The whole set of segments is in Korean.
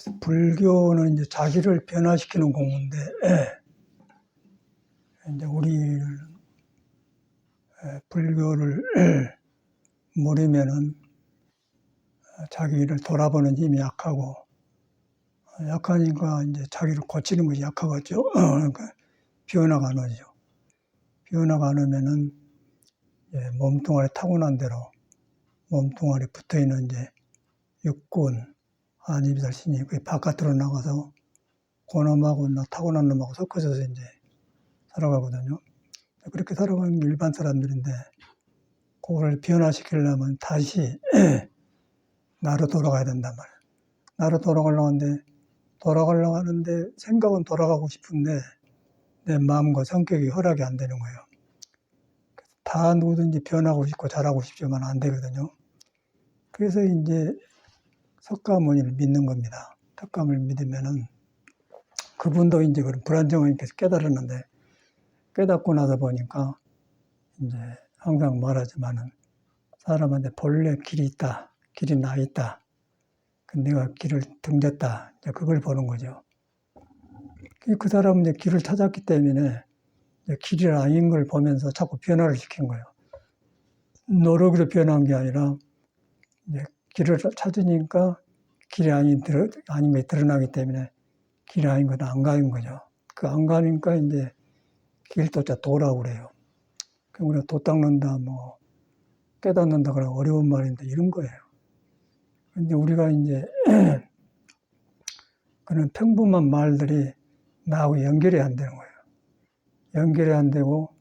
그래서 불교는 이제 자기를 변화시키는 공부인데, 이제 우리 불교를 모르면은 자기를 돌아보는 힘이 약하고, 약하니까 이제 자기를 고치는 것이 약하겠죠. 그러니까 변화가 안 오죠. 변화가 안 오면은 몸뚱아리 타고난 대로 몸뚱아리 붙어 있는 이제 육군, 안이비살 신이 그 바깥으로 나가서 고놈하고 타고난 놈하고 섞어져서 이제 살아가거든요. 그렇게 살아가는 게 일반 사람들인데, 그거를 변화시키려면 다시 나로 돌아가야 된단 말이에요. 나로 돌아가려고 하는데 생각은 돌아가고 싶은데 내 마음과 성격이 허락이 안 되는 거예요. 다 누구든지 변하고 싶고 잘하고 싶지만 안 되거든요. 그래서 이제 석가모니를 믿는 겁니다. 석가모니를 믿으면은 그분도 이제 그런 불안정함을 깨달았는데, 깨닫고 나서 보니까 이제 항상 말하지만은 사람한테 본래 길이 있다, 길이 나 있다. 내가 길을 등졌다. 이제 그걸 보는 거죠. 그 사람은 이제 길을 찾았기 때문에 길이 아닌 걸 보면서 자꾸 변화를 시킨 거예요. 노력으로 변한 게 아니라 이제 길을 찾으니까 길이 아닌 게 드러나기 때문에 길이 아닌 건 안 가는 거죠. 그 안 가니까 이제 길도자 도라고 그래요. 우리가 도 닦는다, 뭐 깨닫는다 그러면 어려운 말인데 이런 거예요. 근데 우리가 이제 그런 평범한 말들이 나하고 연결이 안 되는 거예요. 연결이 안 되고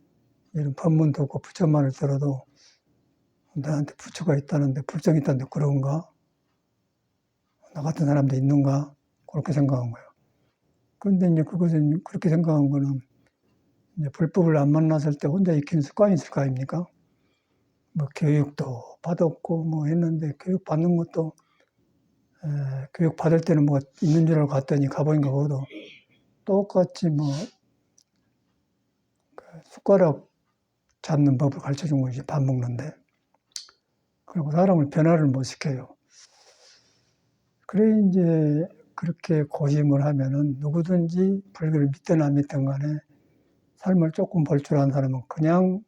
이런 법문 듣고 부처말을 들어도 나한테 부처가 있다는데 불정이 있다는데 그런가? 나 같은 사람도 있는가? 그렇게 생각한 거예요. 그런데 이제 그것은 그렇게 생각한 거는 이제 불법을 안 만났을 때 혼자 익히는 습관이 있을 거 아닙니까? 뭐 교육도 받았고 뭐 했는데 교육 받는 것도 교육 받을 때는 뭐 있는 줄 알고 갔더니 가보니까 그것도 똑같이 뭐 숟가락 잡는 법을 가르쳐 준 것이 밥 먹는데, 그리고 사람을 변화를 못 시켜요. 그래 이제 그렇게 고심을 하면은 누구든지 불교를 믿든 안 믿든 간에 삶을 조금 볼 줄 아는 사람은 그냥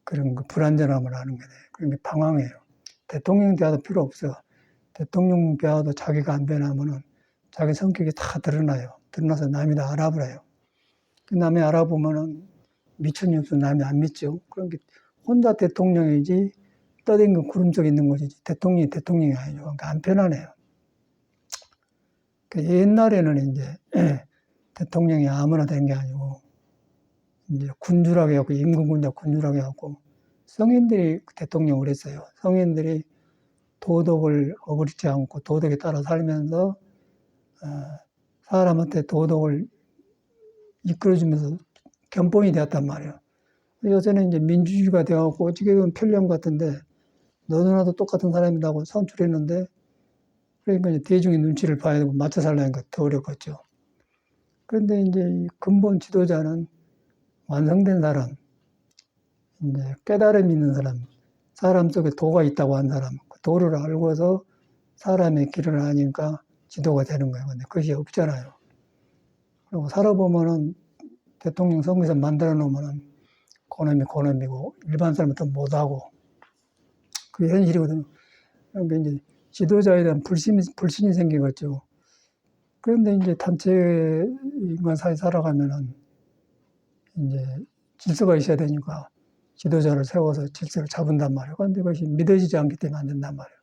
그런 그 불안전함을 아는 게 돼요. 그러니까 방황해요. 대통령 대화도 필요 없어. 대통령 대화도 자기가 안 변하면은 자기 성격이 다 드러나요. 드러나서 남이 다 알아버려요. 남이 알아보면은 미천이 없어 남이 안 믿죠. 그러니까 혼자 대통령이지 떠댕긴 구름 속에 있는 거지 대통령이 아니죠. 그러니까 안 편하네요. 옛날에는 이제 대통령이 아무나 된 게 아니고 이제 군주라고 해갖고 임금군자 군주라고 해갖고 성인들이 대통령을 했어요. 성인들이 도덕을 어그리지 않고 도덕에 따라 살면서 사람한테 도덕을 이끌어주면서 견본이 되었단 말이에요. 요새는 이제 민주주의가 되어갖고 어찌게 보면 편리함 같은데 너도 나도 똑같은 사람이라고 선출했는데, 그러니까 이제 대중의 눈치를 봐야 되고 맞춰 살려니까 더 어렵겠죠. 그런데 이제 근본 지도자는 완성된 사람, 이제 깨달음 있는 사람 속에 도가 있다고 한 사람, 그 도를 알고서 사람의 길을 아니까 지도가 되는 거예요. 근데 그것이 없잖아요. 그리고 살아보면은 대통령 선거에서 만들어 놓으면은 고놈이고 일반 사람은 못하고 그게 현실이거든요. 그러니까 이제 지도자에 대한 불신이 생기겠죠. 그런데 이제 단체 인간 사회 살아가면은 이제 질서가 있어야 되니까 지도자를 세워서 질서를 잡은단 말이에요. 그런데 그것이 믿어지지 않기 때문에 안 된단 말이에요.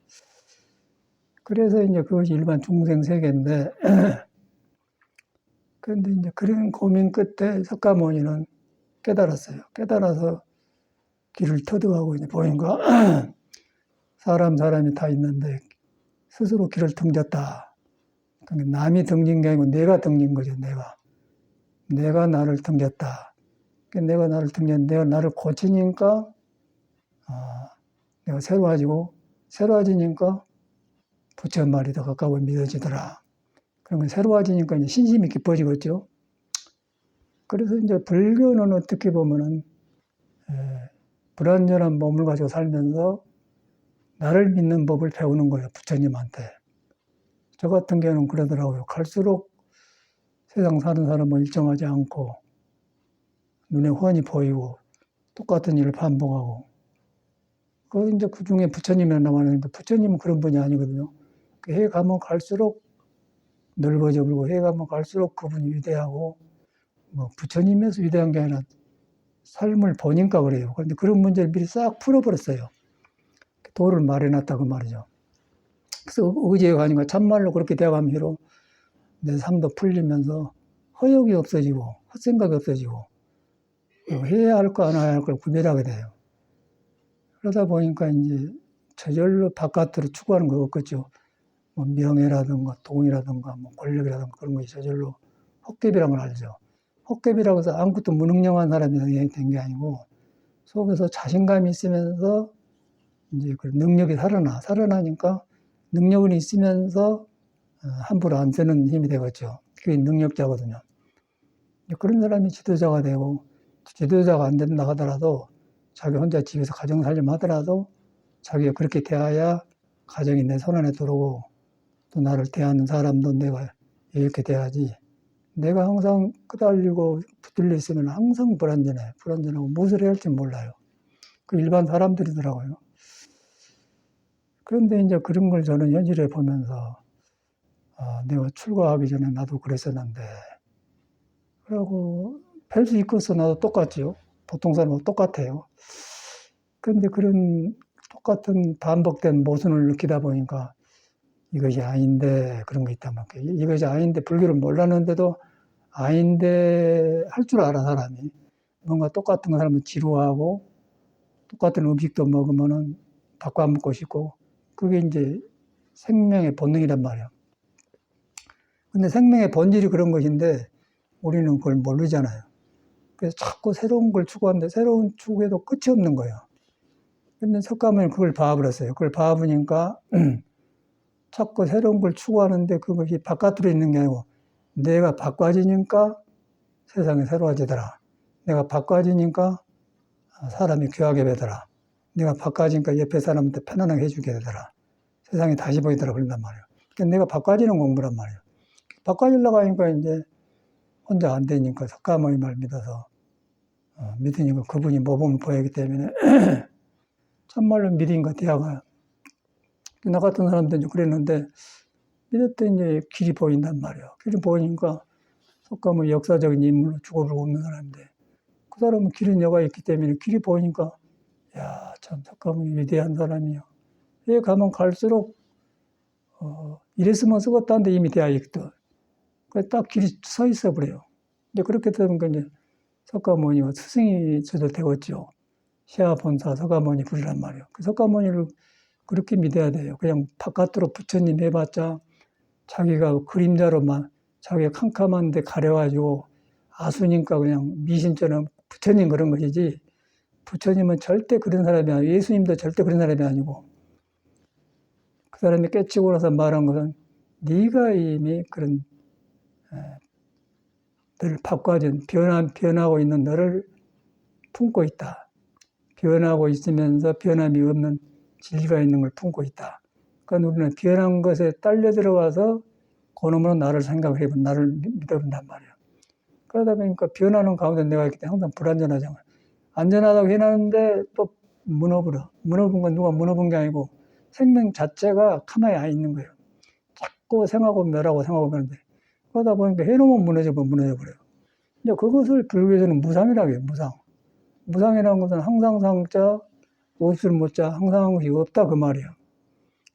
그래서 이제 그것이 일반 중생 세계인데, 그런데 이제 그런 고민 끝에 석가모니는 깨달았어요. 깨달아서 길을 터득하고 이제 보니까 사람이 다 있는데 스스로 길을 등졌다. 그러니까 남이 등진 게 아니고 내가 등진 거죠. 내가 나를 등졌다. 그러니까 내가 나를 등졌는데 내가 나를 고치니까 내가 새로워지니까 부처 말이 더 가까워 믿어지더라. 그러면 새로워지니까 이제 신심이 깊어지겠죠. 그래서 이제 불교는 어떻게 보면은 불완전한 몸을 가지고 살면서 나를 믿는 법을 배우는 거예요. 부처님한테. 저 같은 경우는 그러더라고요. 갈수록 세상 사는 사람은 일정하지 않고 눈에 훤히 보이고 똑같은 일을 반복하고 이제 그 중에 부처님이 남았는데 부처님은 그런 분이 아니거든요. 해 가면 갈수록 넓어져 버리고 해 가면 갈수록 그분이 위대하고 뭐 부처님에서 위대한 게 아니라 삶을 보니까 그래요. 그런데 그런 문제를 미리 싹 풀어버렸어요. 도를 마련했다 그 말이죠. 그래서 의지에 가니까 참말로 그렇게 되어가면서 내 삶도 풀리면서 허욕이 없어지고 헛생각이 없어지고 해야 할 거 안 해야 할 걸 구별하게 돼요. 그러다 보니까 이제 저절로 바깥으로 추구하는 거 없겠죠. 뭐 명예라든가 돈이라든가 뭐 권력이라든가 그런 것이 저절로 헛개비라는 걸 알죠. 헛개비라고 해서 아무것도 무능력한 사람이 된 게 아니고 속에서 자신감이 있으면서 이제 그 능력이 살아나니까 능력은 있으면서 함부로 안 쓰는 힘이 되겠죠. 그게 능력자거든요. 그런 사람이 지도자가 되고 지도자가 안 된다 하더라도 자기 혼자 집에서 가정 살림 하더라도 자기가 그렇게 대해야 가정이 내 손안에 들어오고 또 나를 대하는 사람도 내가 이렇게 대하지. 내가 항상 끄달리고 붙들려 있으면 항상 불안전하고 무엇을 해야 할지 몰라요. 그 일반 사람들이더라고요. 그런데 이제 그런 걸 저는 현실에 보면서 내가 출가하기 전에 나도 그랬었는데 그러고 뵐 수 있겠어 나도 똑같지요. 보통 사람하고 똑같아요. 그런데 그런 똑같은 반복된 모순을 느끼다 보니까 이것이 아닌데 그런 거 있단 말이에요. 이것이 아닌데 불교를 몰랐는데도 아닌데 할 줄 알아 사람이. 뭔가 똑같은 거 하면 지루하고 똑같은 음식도 먹으면은 바꿔 먹고 싶고 그게 이제 생명의 본능이란 말이에요. 근데 생명의 본질이 그런 것인데 우리는 그걸 모르잖아요. 그래서 자꾸 새로운 걸 추구하는데 새로운 추구에도 끝이 없는 거예요. 근데 석가모니는 그걸 봐버렸어요. 그걸 봐보니까 자꾸 새로운 걸 추구하는데 그것이 바깥으로 있는 게 아니고 내가 바꿔지니까 세상이 새로워지더라. 내가 바꿔지니까 사람이 귀하게 되더라. 내가 바꿔지니까 옆에 사람한테 편안하게 해주게 되더라. 세상이 다시 보이더라 그런단 말이에요. 그러니까 내가 바꿔지는 공부란 말이에요. 바꿔지려고 하니까 이제 혼자 안 되니까 석가모니 말 믿어서 믿으니까 그분이 모범을 보이기 때문에 참말로 믿음과 대화가 나 같은 사람도 이제 그랬는데 믿었더니 이제 길이 보인단 말이에요. 길이 보이니까 석가모니 역사적인 인물로 죽어버리고 없는 사람인데 그 사람은 길은 여가 있기 때문에 길이 보이니까 야, 참 석가모니 위대한 사람이요. 에 가면 갈수록 이랬으면 쓰겄다는데 이미 되어 있거든. 그래서 딱 길이 서 있어 버려요. 이제 그렇게 되면 이제 석가모니가 스승이 저도 되었죠. 시아본사 석가모니 불이란 말이에요. 그 석가모니를 그렇게 믿어야 돼요. 그냥 바깥으로 부처님 해봤자 자기가 그림자로만 자기가 캄캄한데 가려가지고 아수니까 그냥 미신처럼 부처님 그런 것이지 부처님은 절대 그런 사람이 아니고 예수님도 절대 그런 사람이 아니고 그 사람이 깨치고 나서 말한 것은 네가 이미 그런 늘 바꿔진 변하고 있는 너를 품고 있다. 변하고 있으면서 변함이 없는 진리가 있는 걸 품고 있다. 그러니까 우리는 변한 것에 딸려 들어가서 그놈으로 나를 생각을 해본 나를 믿어본단 말이에요. 그러다 보니까 변하는 가운데 내가 있기 때문에 항상 불안전하잖아요. 안전하다고 해놨는데 또 무너버려. 무너본 건 누가 무너본 게 아니고 생명 자체가 가만히 안 있는 거예요. 자꾸 생하고 멸하고 생하고 멸하는데 그러다 보니까 해놓으면 무너져버려요. 이제 그것을 불교에서는 무상이라고 해요. 무상이라는 것은 항상 상자, 없을 못자, 항상한 것이 없다 그 말이에요.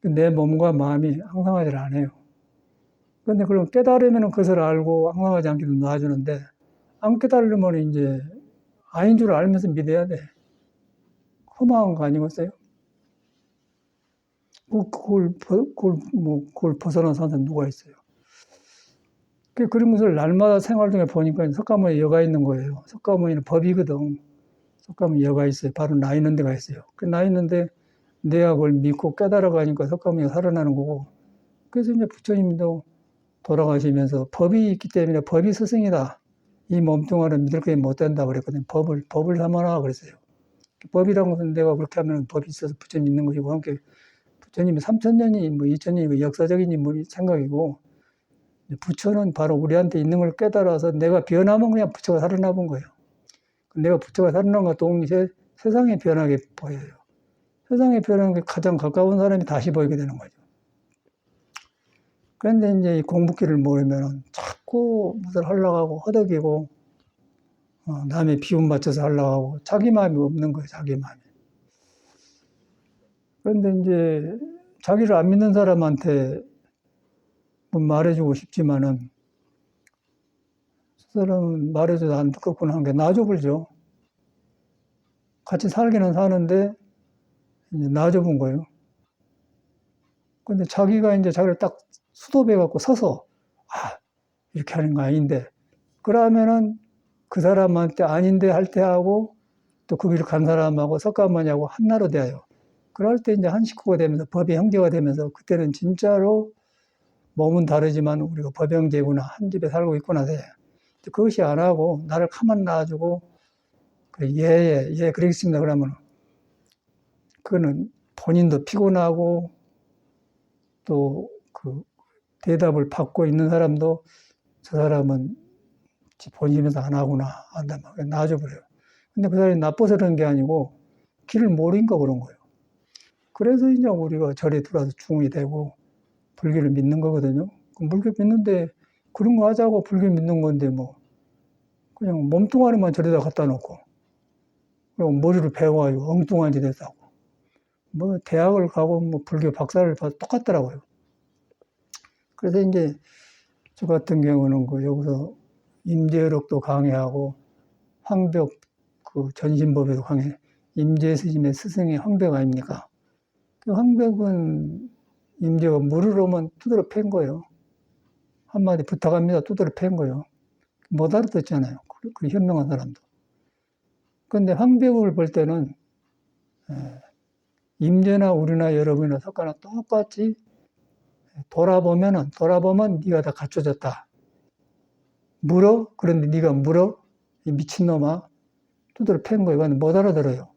내 몸과 마음이 항상하지 않아요. 그런데 그럼 깨달으면 그것을 알고 항상하지 않기도 놔주는데 안 깨달으면 이제 아닌 줄 알면서 믿어야 돼. 허망한 거 아니겠어요? 그걸 벗어난 사람 누가 있어요? 그런 것을 날마다 생활 중에 보니까 석가모니 여가 있는 거예요. 석가모니는 법이거든. 석가모니 여가 있어요. 바로 나 있는 데가 있어요. 나 있는데 내가 그걸 믿고 깨달아 가니까 석가모니가 살아나는 거고. 그래서 이제 부처님도 돌아가시면서 법이 있기 때문에 법이 스승이다. 이 몸뚱아리를 믿을 것이 못 된다 그랬거든요. 법을 삼아라 그랬어요. 법이라는 것은 내가 그렇게 하면 법이 있어서 부처님 믿는 것이고 함께 부처님이 3000년이 뭐 2000년이 역사적인 인물이 생각이고, 부처는 바로 우리한테 있는 걸 깨달아서 내가 변하면 그냥 부처가 살아남은 거예요. 내가 부처가 살아난 것 동시에 세상이 변하게 보여요. 세상이 변하는 게 가장 가까운 사람이 다시 보이게 되는 거죠. 그런데 이제 이 공부길을 모르면 자꾸 무슨 하려고 하고 허덕이고, 남의 비움 맞춰서 하려고 하고, 자기 마음이 없는 거예요, 자기 마음이. 그런데 이제 자기를 안 믿는 사람한테 뭐 말해주고 싶지만은, 그 사람은 말해줘도 안 듣겠구나 하는 게 나줘버리죠. 같이 살기는 사는데, 이제 나줘본 거예요. 근데 자기가 이제 자기를 딱 수도배갖고 서서, 이렇게 하는 거 아닌데, 그러면은 그 사람한테 아닌데 할 때 하고, 또 그 길을 간 사람하고 석가모니하고 한나로 돼요. 그럴 때 이제 한 식구가 되면서 법의 형제가 되면서, 그때는 진짜로 몸은 다르지만 우리가 법의 형제구나, 한 집에 살고 있구나 돼. 그것이 안 하고 나를 가만 놔주고, 예, 그러겠습니다. 그러면 그거는 본인도 피곤하고, 또 그 대답을 받고 있는 사람도 저 사람은 본심에서 안 하구나 한단 말이에요. 놔줘버려요. 근데 그 사람이 나빠서 그런 게 아니고 길을 모르니까 그런 거예요. 그래서 이제 우리가 절에 들어와서 중이 되고 불교를 믿는 거거든요. 불교 믿는데 그런 거 하자고 불교 믿는 건데 뭐 그냥 몸뚱아리만 절에다 갖다 놓고, 그리고 머리를 배워가지고 엉뚱한 짓 했다고. 뭐 대학을 가고 뭐 불교 박사를 봐도 똑같더라고요. 그래서 이제 저 같은 경우는 여기서 임재력도 강의하고 황벽 그 전신법에도 강의, 임재 스님의 스승이 황벽 아닙니까? 그 황벽은 임재가 물을 오면 두드러 팬 거예요. 한마디 부탁합니다. 두드러 팬 거예요. 못 알아듣잖아요. 그 현명한 사람도. 그런데 황벽을 볼 때는 임재나 우리나 여러분이나 석가나 똑같이 돌아보면 네가 다 갖춰졌다. 물어? 그런데 네가 물어? 이 미친놈아. 두드러 팬 거예요. 근데 못 알아들어요.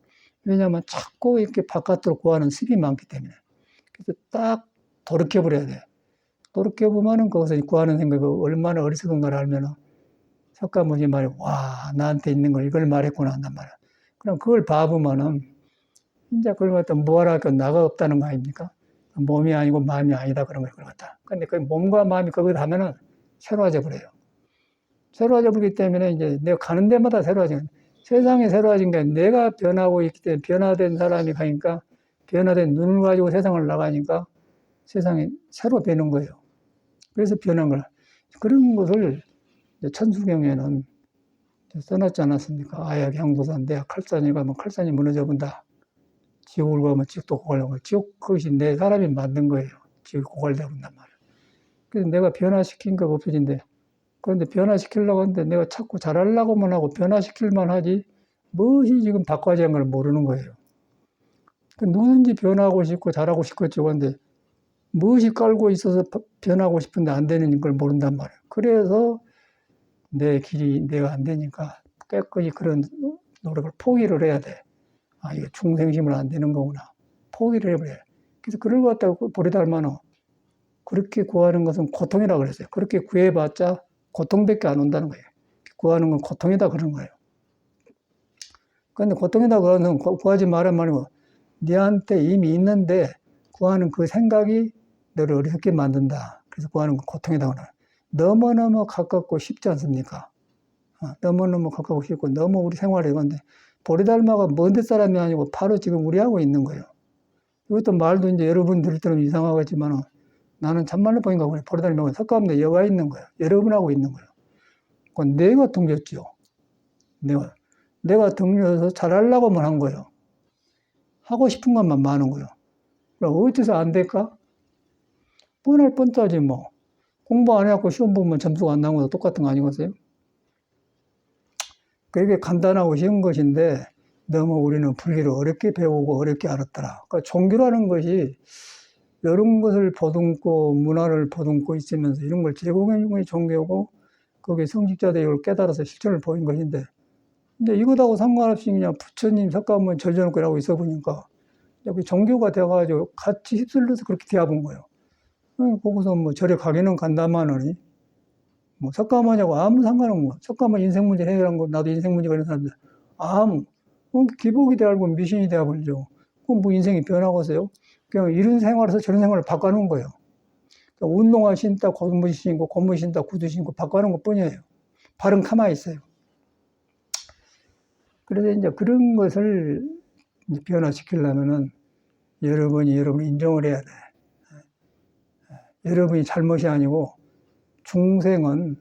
왜냐하면 자꾸 이렇게 바깥으로 구하는 습이 많기 때문에. 그래서 딱 돌이켜버려야 돼. 돌이켜보면은 거기서 구하는 생각이 얼마나 어리석은가를 알면은 석가모니 말이, 와, 나한테 있는 걸 이걸 말했구나 한단 말이야. 그럼 그걸 봐보면은 진짜 그걸 갖다 뭐하라 할까 나가 없다는 거 아닙니까? 몸이 아니고 마음이 아니다 그런 거예요. 그걸 갖다. 근데 그 몸과 마음이 거기다 하면은 새로워져 버려요. 새로워져 버리기 때문에 이제 내가 가는 데마다 새로워지는, 세상이 새로워진 게 내가 변하고 있기 때문에 변화된 사람이 가니까, 변화된 눈을 가지고 세상을 나가니까 세상이 새로 되는 거예요. 그래서 변한 걸. 그런 것을 천수경에는 써놨지 않았습니까? 아약 향도산, 내가 칼산이 가면 칼산이 무너져 본다. 지옥을 가면 지옥도 고갈되고, 지옥 그것이 내 사람이 만든 거예요. 지옥이 고갈되고 본단 말이에요. 그래서 내가 변화시킨 거 없어진대. 그런데 변화시키려고 하는데 내가 자꾸 잘하려고만 하고 변화시킬만 하지 무엇이 지금 바꿔야 하는 걸 모르는 거예요. 누구든지 변하고 싶고 잘하고 싶겠죠. 근데 무엇이 깔고 있어서 변하고 싶은데 안 되는 걸 모른단 말이에요. 그래서 내 길이 내가 안 되니까 깨끗이 그런 노력을 포기를 해야 돼. 이거 중생심을 안 되는 거구나. 포기를 해버려요. 그래서 그걸 갖다가 보리달마는 그렇게 구하는 것은 고통이라고 그랬어요. 그렇게 구해봤자 고통밖에 안 온다는 거예요. 구하는 건 고통이다 그런 거예요. 그런데 고통이다 그러는 구하지 말란 말이고, 네한테 이미 있는데 구하는 그 생각이 너를 어리석게 만든다. 그래서 구하는 건 고통이다 그래요. 너무너무 가깝고 쉽지 않습니까? 너무너무 가깝고 쉽고 너무 우리 생활에 건데, 보리달마가 먼 데 사람이 아니고 바로 지금 우리하고 있는 거예요. 이것도 말도 이제 여러분 들을 때는 이상하겠지만 나는 참말로 보니까 보리달마가 석가모니 여가 있는 거예요. 여러분하고 있는 거예요. 그건 내가 등졌죠. 내가 등져서 잘하려고만 한 거예요. 하고 싶은 것만 많은 거예요. 그럼 어째서 안 될까? 뻔할 뻔짜지 뭐. 공부 안 해갖고 시험 보면 점수가 안 나온 것도 똑같은 거 아니겠어요? 그게 간단하고 쉬운 것인데 너무 우리는 불교를 어렵게 배우고 어렵게 알았더라. 그러니까 종교라는 것이 이런 것을 보듬고 문화를 보듬고 있으면서 이런 걸 제공해 주는 게 종교고, 거기에 성직자들이 이걸 깨달아서 실천을 보인 것인데, 근데 이것하고 상관없이 그냥 부처님 석가모니 절전을 하고 있어 보니까 여기 종교가 돼가지고 같이 휩쓸려서 그렇게 되어본 거예요. 거기서 뭐 절에 가기는 간다마는 뭐 석가모니하고 아무 상관없는 거야. 석가모니 인생 문제 해결한 거, 나도 인생 문제가 있는 사람들 아무 기복이 되어버리고 미신이 되어버리죠. 그럼 뭐 인생이 변하고서요. 그냥 이런 생활에서 저런 생활을 바꿔놓은 거예요. 그러니까 운동화 신다, 고무 신고, 고무 신다, 구두 신고 바꿔놓은 것 뿐이에요. 발은 가만히 있어요. 그래서 이제 그런 것을 이제 변화시키려면은 여러분이 인정을 해야 돼. 여러분이 잘못이 아니고 중생은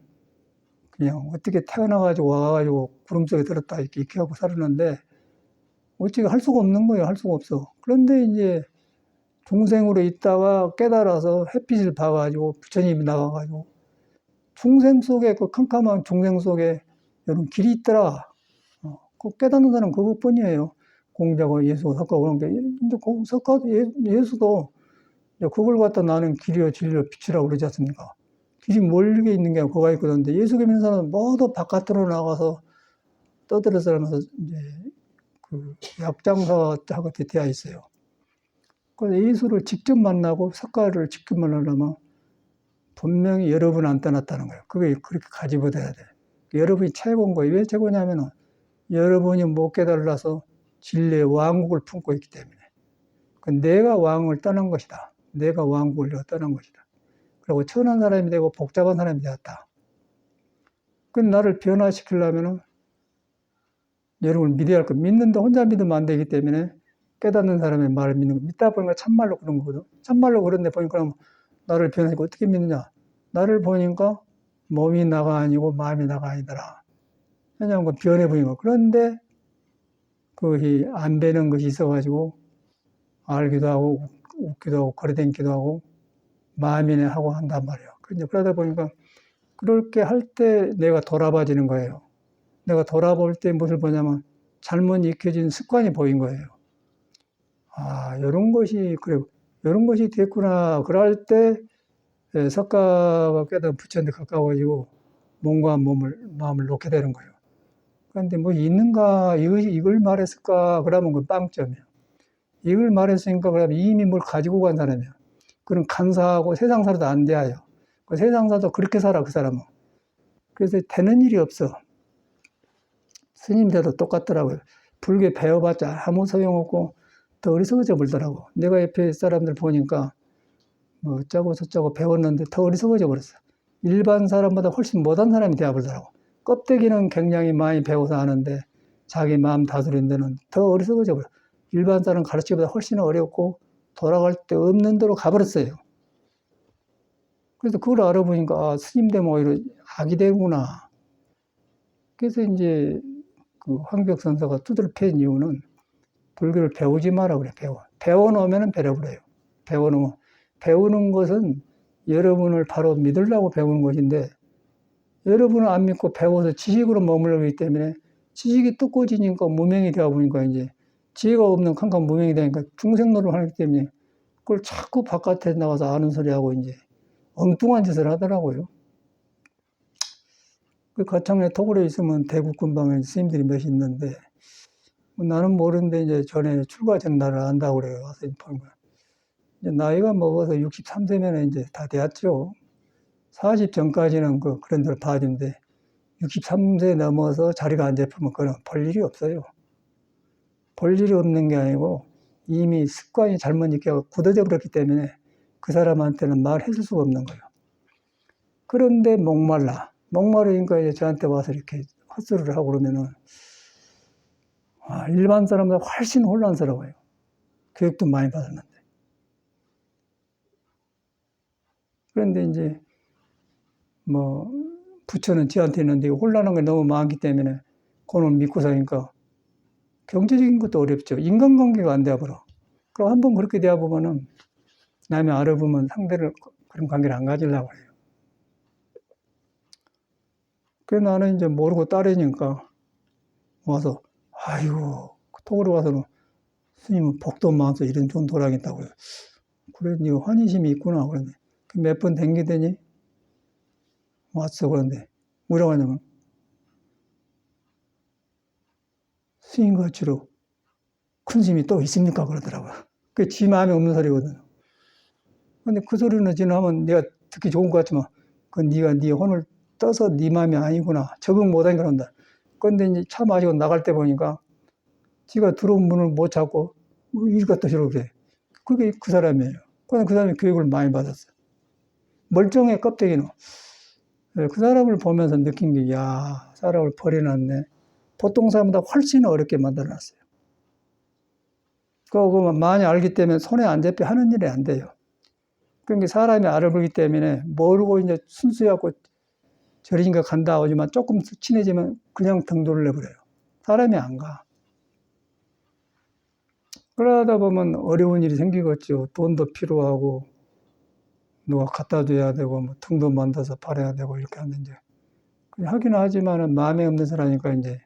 그냥 어떻게 태어나가지고 와가지고 구름 속에 들었다 이렇게 하고 살았는데 어떻게 할 수가 없는 거예요. 할 수가 없어. 그런데 이제 중생으로 있다가 깨달아서 햇빛을 봐가지고 부처님이 나와가지고 중생 속에 그 캄캄한 중생 속에 여러분 길이 있더라. 그 깨닫는 사람은 그것뿐이에요. 공자고 예수고 석가고 그런 게. 근데 그 석가도 예수도 그걸 갖다 나는 길이요 진리요 빛이라고 그러지 않습니까? 길이 멀게 있는 게 거가 있거든. 예수 믿는 사람은 모두 바깥으로 나가서 떠들어서 이제 그 약장사하고 되어 있어요. 그래서 예수를 직접 만나고 석가를 직접 만나려면 분명히 여러분 안 떠났다는 거예요. 그게 그렇게 가지고 돼야 돼. 여러분이 최고인 거예요. 왜 최고냐면은 여러분이 못 깨달아서 진리의 왕국을 품고 있기 때문에. 내가 왕을 떠난 것이다. 내가 왕국을 떠난 것이다. 그리고 천한 사람이 되고 복잡한 사람이 되었다. 그 나를 변화시키려면은 여러분을 믿어야 할 거. 믿는데 혼자 믿으면 안 되기 때문에 깨닫는 사람의 말을 믿는 거. 믿다 보니까 참말로 그런 거거든. 참말로 그런데 보니까 나를 변화시키고 어떻게 믿느냐. 나를 보니까 몸이 나가 아니고 마음이 나가 아니더라. 왜냐하면 변해 보인 거. 그런데 그것이 안 되는 것이 있어가지고 알기도 하고 웃기도 하고 거리댕기도 하고 마음이네 하고 한단 말이에요. 그러다 보니까 그렇게 할 때 내가 돌아봐지는 거예요. 내가 돌아볼 때 무엇을 보냐면 잘못 익혀진 습관이 보인 거예요. 아, 이런 것이 그래, 이런 것이 됐구나. 그럴 때 석가가 깨달은 부처한테 가까워지고 몸과 마음을 놓게 되는 거예요. 그런데 뭐 있는가, 이걸 말했을까? 그러면 그 빵점이에요. 이걸 말했으니까 그러면 이미 뭘 가지고 간 사람이야. 그럼 간사하고 세상사도 안 돼요. 그 세상사도 그렇게 살아, 그 사람은. 그래서 되는 일이 없어. 스님들도 똑같더라고요. 불교 배워봤자 아무 소용없고 더 어리석어져 버리더라고. 내가 옆에 사람들 보니까 뭐 어쩌고 저쩌고 배웠는데 더 어리석어져 버렸어. 일반 사람보다 훨씬 못한 사람이 되어버리더라고. 껍데기는 굉장히 많이 배워서 아는데 자기 마음 다스리는 데는 더 어리석어져 버려. 일반 사람 가르치기보다 훨씬 어렵고 돌아갈 데 없는 데로 가버렸어요. 그래서 그걸 알아보니까 아, 스님 되면 오히려 악이 되구나. 그래서 이제 그 황벽선사가 두드려 팬 이유는 불교를 배우지 마라 그래. 배워놓으면 배려버려요. 배우는 것은 여러분을 바로 믿으려고 배우는 것인데 여러분을 안 믿고 배워서 지식으로 머물러기 때문에 지식이 뚝 꺼지니까 무명이 되어 보니까 이제 지혜가 없는 캄캄 무명이 되니까 중생노릇을 하기 때문에 그걸 자꾸 바깥에 나가서 아는 소리하고 이제 엉뚱한 짓을 하더라고요. 그 가창에 토굴에 있으면 대구 근방에 스님들이 몇 있는데 나는 모르는데 이제 전에 출가 전날을 안다고 그래요. 와서 보는 거야. 이제 나이가 먹어서 63세면 이제 다 되었죠. 40 전까지는 그런 데를 봐준데 63세 넘어서 자리가 안 잡히면 그건 볼 일이 없어요. 볼 일이 없는 게 아니고 이미 습관이 잘못 익혀 굳어져 버렸기 때문에 그 사람한테는 말해줄 수가 없는 거예요. 그런데 목마르니까 이제 저한테 와서 이렇게 헛소리를 하고 그러면은 일반 사람보다 훨씬 혼란스러워요. 교육도 많이 받았는데. 그런데 이제 뭐 부처는 저한테 있는데 혼란한 게 너무 많기 때문에 그걸 믿고 사니까 경제적인 것도 어렵죠. 인간관계가 안 되어버려. 그럼 한번 그렇게 되어보면은 남이 알아보면 상대를 그런 관계를 안 가지려고 해요. 그래서 나는 이제 모르고 따르니까 와서 아이고 톡으로 와서는 스님은 복도 많아서 이런 좋은 도량이 있다고요. 그래, 네가 환희심이 있구나. 그런데 몇 번 댕기더니 왔어. 그런데 뭐라고 하냐면 스님 같이로 큰 스님이 또 있습니까? 그러더라고요. 그게 지 마음에 없는 소리거든. 근데 그 소리는 지나면 내가 듣기 좋은 것 같지만, 그건 네가 네 혼을 떠서 네 마음이 아니구나. 적응 못하니까 그런다. 근데 이제 차 마시고 나갈 때 보니까 지가 들어온 문을 못 찾고 일 갖다 저러고 그래. 그게 그 사람이에요. 그냥 그 사람이 교육을 많이 받았어요. 멀쩡해, 껍데기는. 그 사람을 보면서 느낀 게, 야, 사람을 버려놨네. 보통 사람보다 훨씬 어렵게 만들어놨어요. 그거 많이 알기 때문에 손에 안 잡혀 하는 일이 안 돼요. 그러니까 사람이 알아보기 때문에 모르고 이제 순수해갖고 저리니까 간다 하지만 조금 친해지면 그냥 등 돌려버려요. 사람이 안 가. 그러다 보면 어려운 일이 생기겠죠. 돈도 필요하고, 누가 갖다 줘야 되고, 뭐 등도 만들어서 팔아야 되고, 이렇게 하는데. 하긴 하지만은 마음에 없는 사람이니까 이제,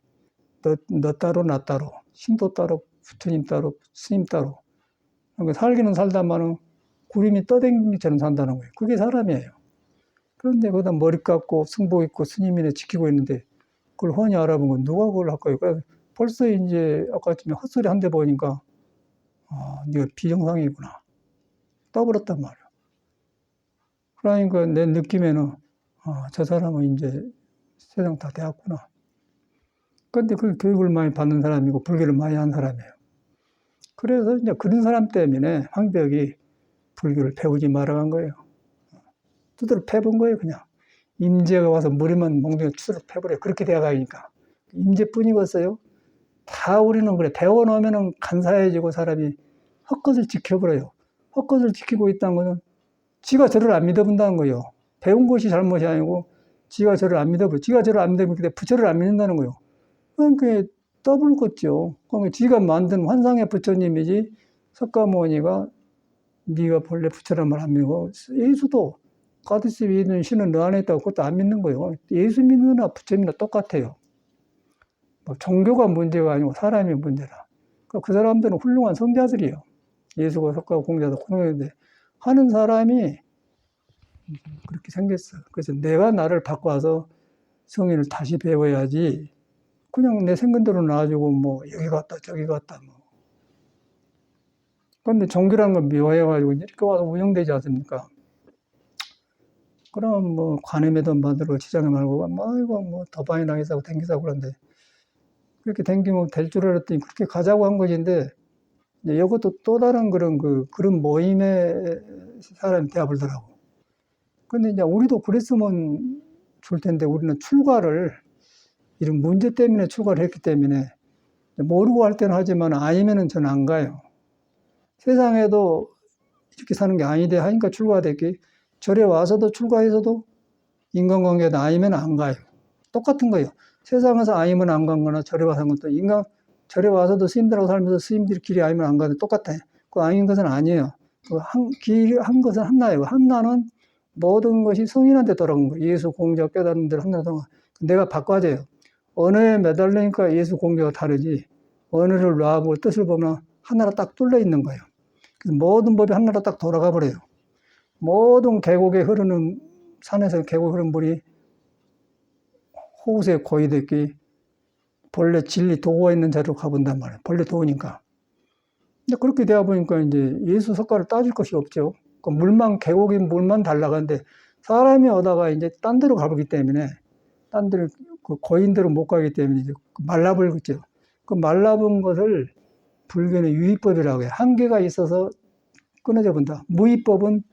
너 따로, 나 따로, 신도 따로, 부처님 따로, 스님 따로. 그러니까 살기는 살다마는 구름이 떠댕긴 것처럼 산다는 거예요. 그게 사람이에요. 그런데 거기다 머리 깎고 승복 입고 스님이네 지키고 있는데 그걸 훤히 알아보면 누가 그걸 할까요? 그러니까 벌써 이제 아까쯤에 헛소리 한 대 보니까 네가 비정상이구나. 떠버렸단 말이야. 그러니까 내 느낌에는 저 사람은 이제 세상 다 되었구나. 근데 그 교육을 많이 받는 사람이고 불교를 많이 한 사람이에요. 그래서 이제 그런 사람 때문에 황벽이 불교를 배우지 말아간 거예요. 두드러 패본 거예요, 그냥. 임재가 와서 머리만 몽둥이 두드러 패버려요. 그렇게 되어가니까. 임재뿐이겠어요? 다 우리는 그래. 배워놓으면 간사해지고 사람이 헛것을 지켜버려요. 헛것을 지키고 있다는 것은 지가 저를 안 믿어본다는 거예요. 배운 것이 잘못이 아니고 지가 저를 안 믿어버려. 지가 저를 안 믿어버리기 때문에 부처를 안 믿는다는 거예요. 그러니까 떠불겠죠. 그러니까 지가 만든 환상의 부처님이지 석가모니가 네가 본래 부처란 말 안 믿고 예수도 가드스 믿는 신은 너 안에 있다고 그것도 안 믿는 거예요. 예수 믿느나 부처 믿느나 똑같아요. 뭐 종교가 문제가 아니고 사람이 문제라. 그 사람들은 훌륭한 성자들이에요. 예수가 석가고 공자도 공자인데 하는 사람이 그렇게 생겼어. 그래서 내가 나를 바꿔서 성인을 다시 배워야지. 그냥 내 생각대로 놔주고 뭐 여기 갔다 저기 갔다 뭐. 그런데 종교라는 건 묘해가지고 이렇게 와서 운영되지 않습니까? 그럼 뭐 관음에도 만들고 지장에 말고 뭐 이거 뭐 더바이 당해서 댕기자고 그러는데 그렇게 댕기면 될 줄 알았더니 그렇게 가자고 한 것인데 이것도 또 다른 그런 모임의 사람이 되어버리더라고. 근데 이제 우리도 그랬으면 좋을 텐데 우리는 출가를 이런 문제 때문에 출가를 했기 때문에 모르고 할 때는 하지만 아니면은 저는 안 가요. 세상에도 이렇게 사는 게 아니대 하니까 출가가 됐기. 절에 와서도 출가해서도 인간관계도 아니면 안 가요. 똑같은 거예요. 세상에서 아니면 안 간 거나 절에 와서 한 것도 절에 와서도 스님들하고 살면서 스님들 길이 아니면 안 가는데 똑같아. 그 아닌 것은 아니에요. 한 것은 한나예요. 한나는 모든 것이 성인한테 돌아온 거예요. 예수 공자 깨닫는 대로 한나로 돌아온 거예요. 내가 바꿔줘요. 언어에 매달리니까 예수 공자가 다르지. 언어를 놔보고 뜻을 보면 하나로 딱 뚫려 있는 거예요. 그래서 모든 법이 하나로 딱 돌아가 버려요. 모든 계곡에 흐르는, 산에서 계곡에 흐르는 물이 호수에 고이됐기 본래 진리 도가 있는 자리로 가본단 말이에요. 본래 도니까. 근데 그렇게 되어 보니까 이제 예수 석가를 따질 것이 없죠. 그 물만, 계곡이 물만 달라가는데 사람이 오다가 이제 딴 데로 가보기 때문에, 딴 데로, 그 고인대로 못 가기 때문에 이제 말라버리겠죠. 그 말라본 것을 불교는 유의법이라고 해요. 한계가 있어서 끊어져 본다. 무의법은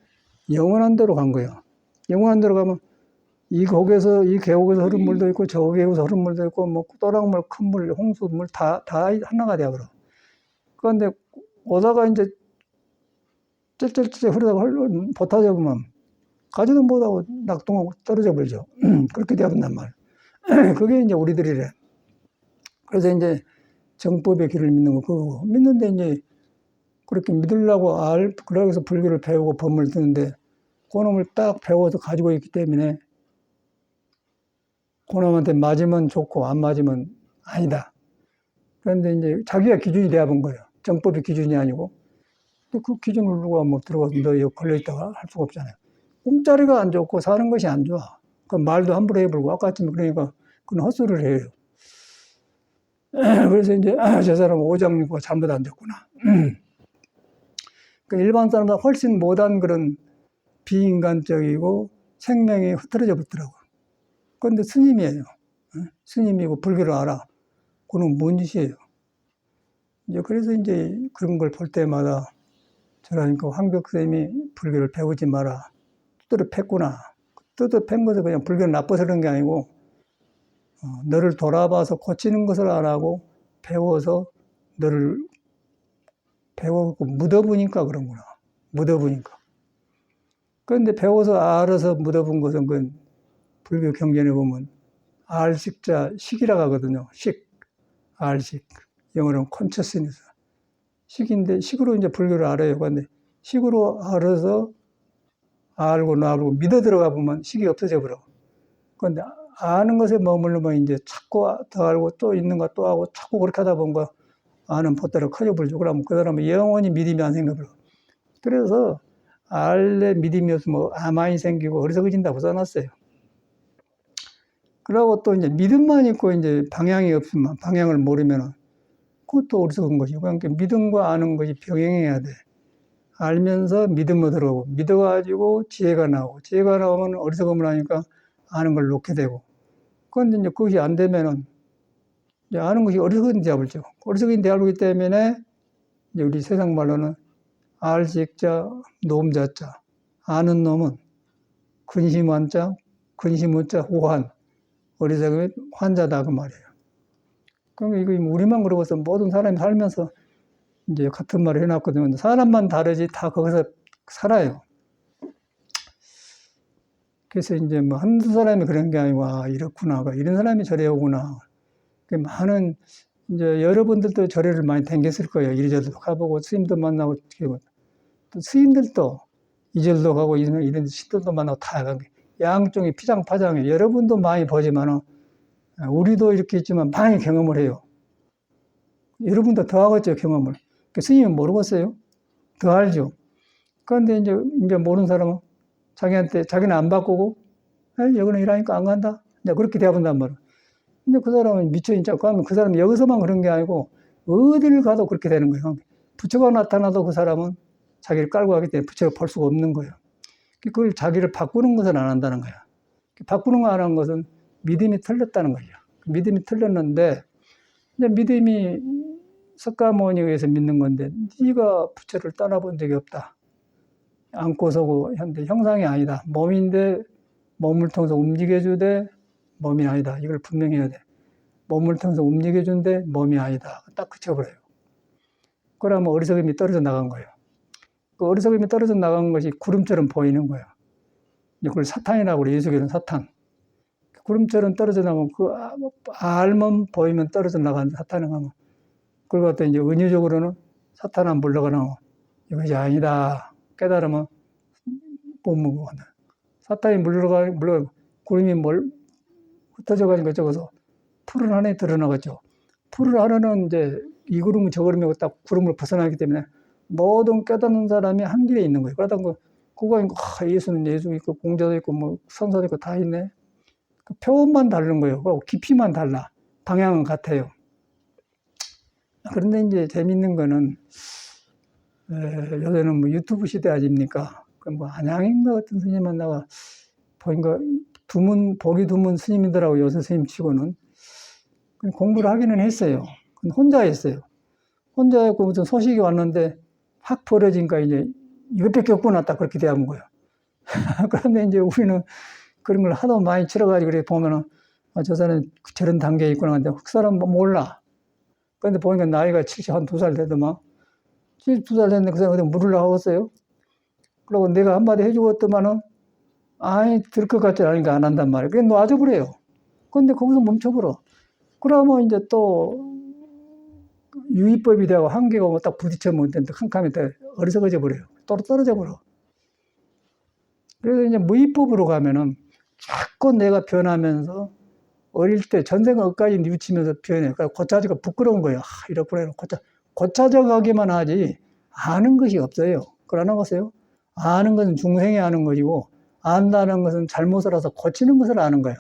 영원한 데로 간 거예요. 영원한 데로 가면 이 계곡에서 흐른 물도 있고, 저 계곡에서 흐른 물도 있고, 뭐, 또랑물, 큰 물, 홍수물, 다 하나가 되어버려. 그런데, 오다가 이제, 쩔쩔쩔 흐르다가 보타져 보면, 가지도 못하고 낙동하고 떨어져 버리죠. 그렇게 되어본단 말이에요. 그게 이제 우리들이래. 그래서 이제, 정법의 길을 믿는 거, 그거. 믿는데 이제, 그렇게 믿으려고 그래서 불교를 배우고 법문을 듣는데, 그놈을 딱 배워서 가지고 있기 때문에, 그놈한테 맞으면 좋고 안 맞으면 아니다. 그런데 이제 자기가 기준이 돼야 본 거예요. 정법이 기준이 아니고. 근데 그 기준을 누가 뭐 들어가서 너 여기 걸려있다가 할 수가 없잖아요. 꿈자리가 안 좋고 사는 것이 안 좋아. 그 말도 함부로 해버리고 아까쯤에 그러니까 그건 헛소리를 해요. 그래서 이제 저 사람은 오장육부가 잘못 앉았구나. 그러니까 일반 사람보다 훨씬 못한 그런 비인간적이고 생명이 흐트러져 붙더라고요. 그런데 스님이에요. 스님이고 불교를 알아. 그건 뭔 짓이에요. 이제 그래서 이제 그런 걸 볼 때마다 저러니까 황벽쌤이 불교를 배우지 마라. 두드려 팼구나. 두드려 팬 것은 그냥 불교는 나빠서 그런 게 아니고, 너를 돌아봐서 고치는 것을 안 하고 배워서 너를 배워서 묻어보니까 그런구나. 묻어보니까. 그런데 배워서 알아서 묻어본 것은 그 불교 경전에 보면 알식자 식이라고 하거든요. 식, 알식. 영어로는 consciousness. 식인데 식으로 이제 불교를 알아요. 그런데 식으로 알아서 알고 나고 믿어 들어가 보면 식이 없어져 버려. 그런데 아는 것에 머물르면 이제 자꾸 더 알고 또 있는 거 또 하고 자꾸 그렇게 하다 보면 아는 보따리가 커져 버리죠. 그러면 그 사람은 영원히 믿음이 안 생겨 버려. 그래서 알에 믿음이 없으면 아만이 생기고 어리석어진다고 써놨어요. 그러고 또 이제 믿음만 있고 이제 방향이 없으면 방향을 모르면은 그것도 어리석은 것이고, 그러니까 믿음과 아는 것이 병행해야 돼. 알면서 믿음으로 들어오고, 믿어가지고 지혜가 나오고, 지혜가 나오면 어리석음을 하니까 아는 걸 놓게 되고. 그런데 이제 그것이 안 되면은, 이제 아는 것이 어리석은 잡을죠. 어리석은 대알기 때문에, 이제 우리 세상 말로는 알식자, 노음자자. 아는 놈은 근심환자, 근심우자, 호환. 어리석은 환자다, 그 말이에요. 그러니까 이거 우리만 그러고서 모든 사람이 살면서 이제 같은 말을 해놨거든요. 사람만 다르지 다 거기서 살아요. 그래서 이제 뭐 한두 사람이 그런 게 아니고, 아, 이렇구나. 이런 사람이 절에 오구나. 많은, 이제 여러분들도 절에를 많이 댕겼을 거예요. 이리저리 가보고, 스님도 만나고, 또 스님들도 이절도 가고, 이런 신들도 만나고 다 가고, 양쪽이 피장파장해. 여러분도 많이 보지만은, 우리도 이렇게 있지만 많이 경험을 해요. 여러분도 더 하겠죠, 경험을. 스님은 모르겠어요. 더 알죠. 그런데 이제 모르는 사람은 자기한테, 자기는 안 바꾸고, 여기는 일하니까 안 간다. 이제 그렇게 대답한단 말이야. 근데 그 사람은 미쳐 있자. 그러면 그 사람이 여기서만 그런 게 아니고, 어디를 가도 그렇게 되는 거예요. 부처가 나타나도 그 사람은 자기를 깔고 가기 때문에 부처를 볼 수가 없는 거예요. 그걸 자기를 바꾸는 것은 안 한다는 거야. 바꾸는 거 안 하는 것은 믿음이 틀렸다는 거죠. 믿음이 틀렸는데, 이제 믿음이 석가모니에 의해서 믿는 건데, 네가 부처를 떠나본 적이 없다. 안고 서고 현대 형상이 아니다. 몸인데 몸을 통해서 움직여주되 몸이 아니다. 이걸 분명히 해야 돼. 몸을 통해서 움직여준데 몸이 아니다. 딱 그쳐버려요. 그러면 어리석음이 떨어져 나간 거예요. 그 어리석음이 떨어져 나간 것이 구름처럼 보이는 거예요. 그걸 사탄이라고 그래요. 예수교는 사탄. 구름처럼 떨어져 나가면 그 알만 보이면 떨어져 나가는 사탄을 하면 그걸 갖다 이제 은유적으로는 사탄아 물러가라고 이것이 아니다. 깨달으면 못 먹어. 사탄이 물러가 구름이 흩어져가지고 저거서 푸른 하늘에 드러나겠죠. 푸른 하늘은 이제 이 구름은 저 구름이고 딱 구름을 벗어나기 때문에 모든 깨닫는 사람이 한 길에 있는 거예요. 그러다 그거 예수는 예수 있고 공자도 있고 뭐 선사도 있고 다 있네. 그 표현만 다른 거예요. 깊이만 달라. 방향은 같아요. 그런데 이제 재밌는 거는 요새는 뭐 유튜브 시대 아닙니까? 뭐 안양인가 같은 스님 만나가 보니까 보기 드문 스님이더라고. 요새 스님 치고는 공부를 하기는 했어요. 혼자 했어요. 혼자 했고 무슨 소식이 왔는데 확 벌어지니까 이제 이것밖에 없구나 딱 그렇게 대한 거예요. 그런데 이제 우리는 그런 걸 하도 많이 치러가지고 그래 보면은 저 사람 저런 단계에 있구나 하는데 그 사람 몰라. 그런데 보니까 나이가 72살 되더만 72살 됐는데 그 사람 어디 물으려고 하겠어요? 그러고 내가 한마디 해주었더만은 아니 들 것 같지 않으니까 안 한단 말이에요. 그냥 놔줘버려요. 근데 거기서 멈춰버려. 그러면 이제 또 유의법이 되고 한계가 딱 부딪혀면 캄캄이 어리석어져 버려요. 떨어져 버려. 그래서 이제 무의법으로 가면은 자꾸 내가 변하면서 어릴 때 전생 끝까지 뉘우치면서 변해. 그러니까 고차지가 부끄러운 거예요. 이렇구나. 고차져 가기만 하지 아는 것이 없어요. 그걸 안 하겠어요? 아는 것은 중생이 아는 것이고 안다는 것은 잘못을 해서 고치는 것을 아는 거예요.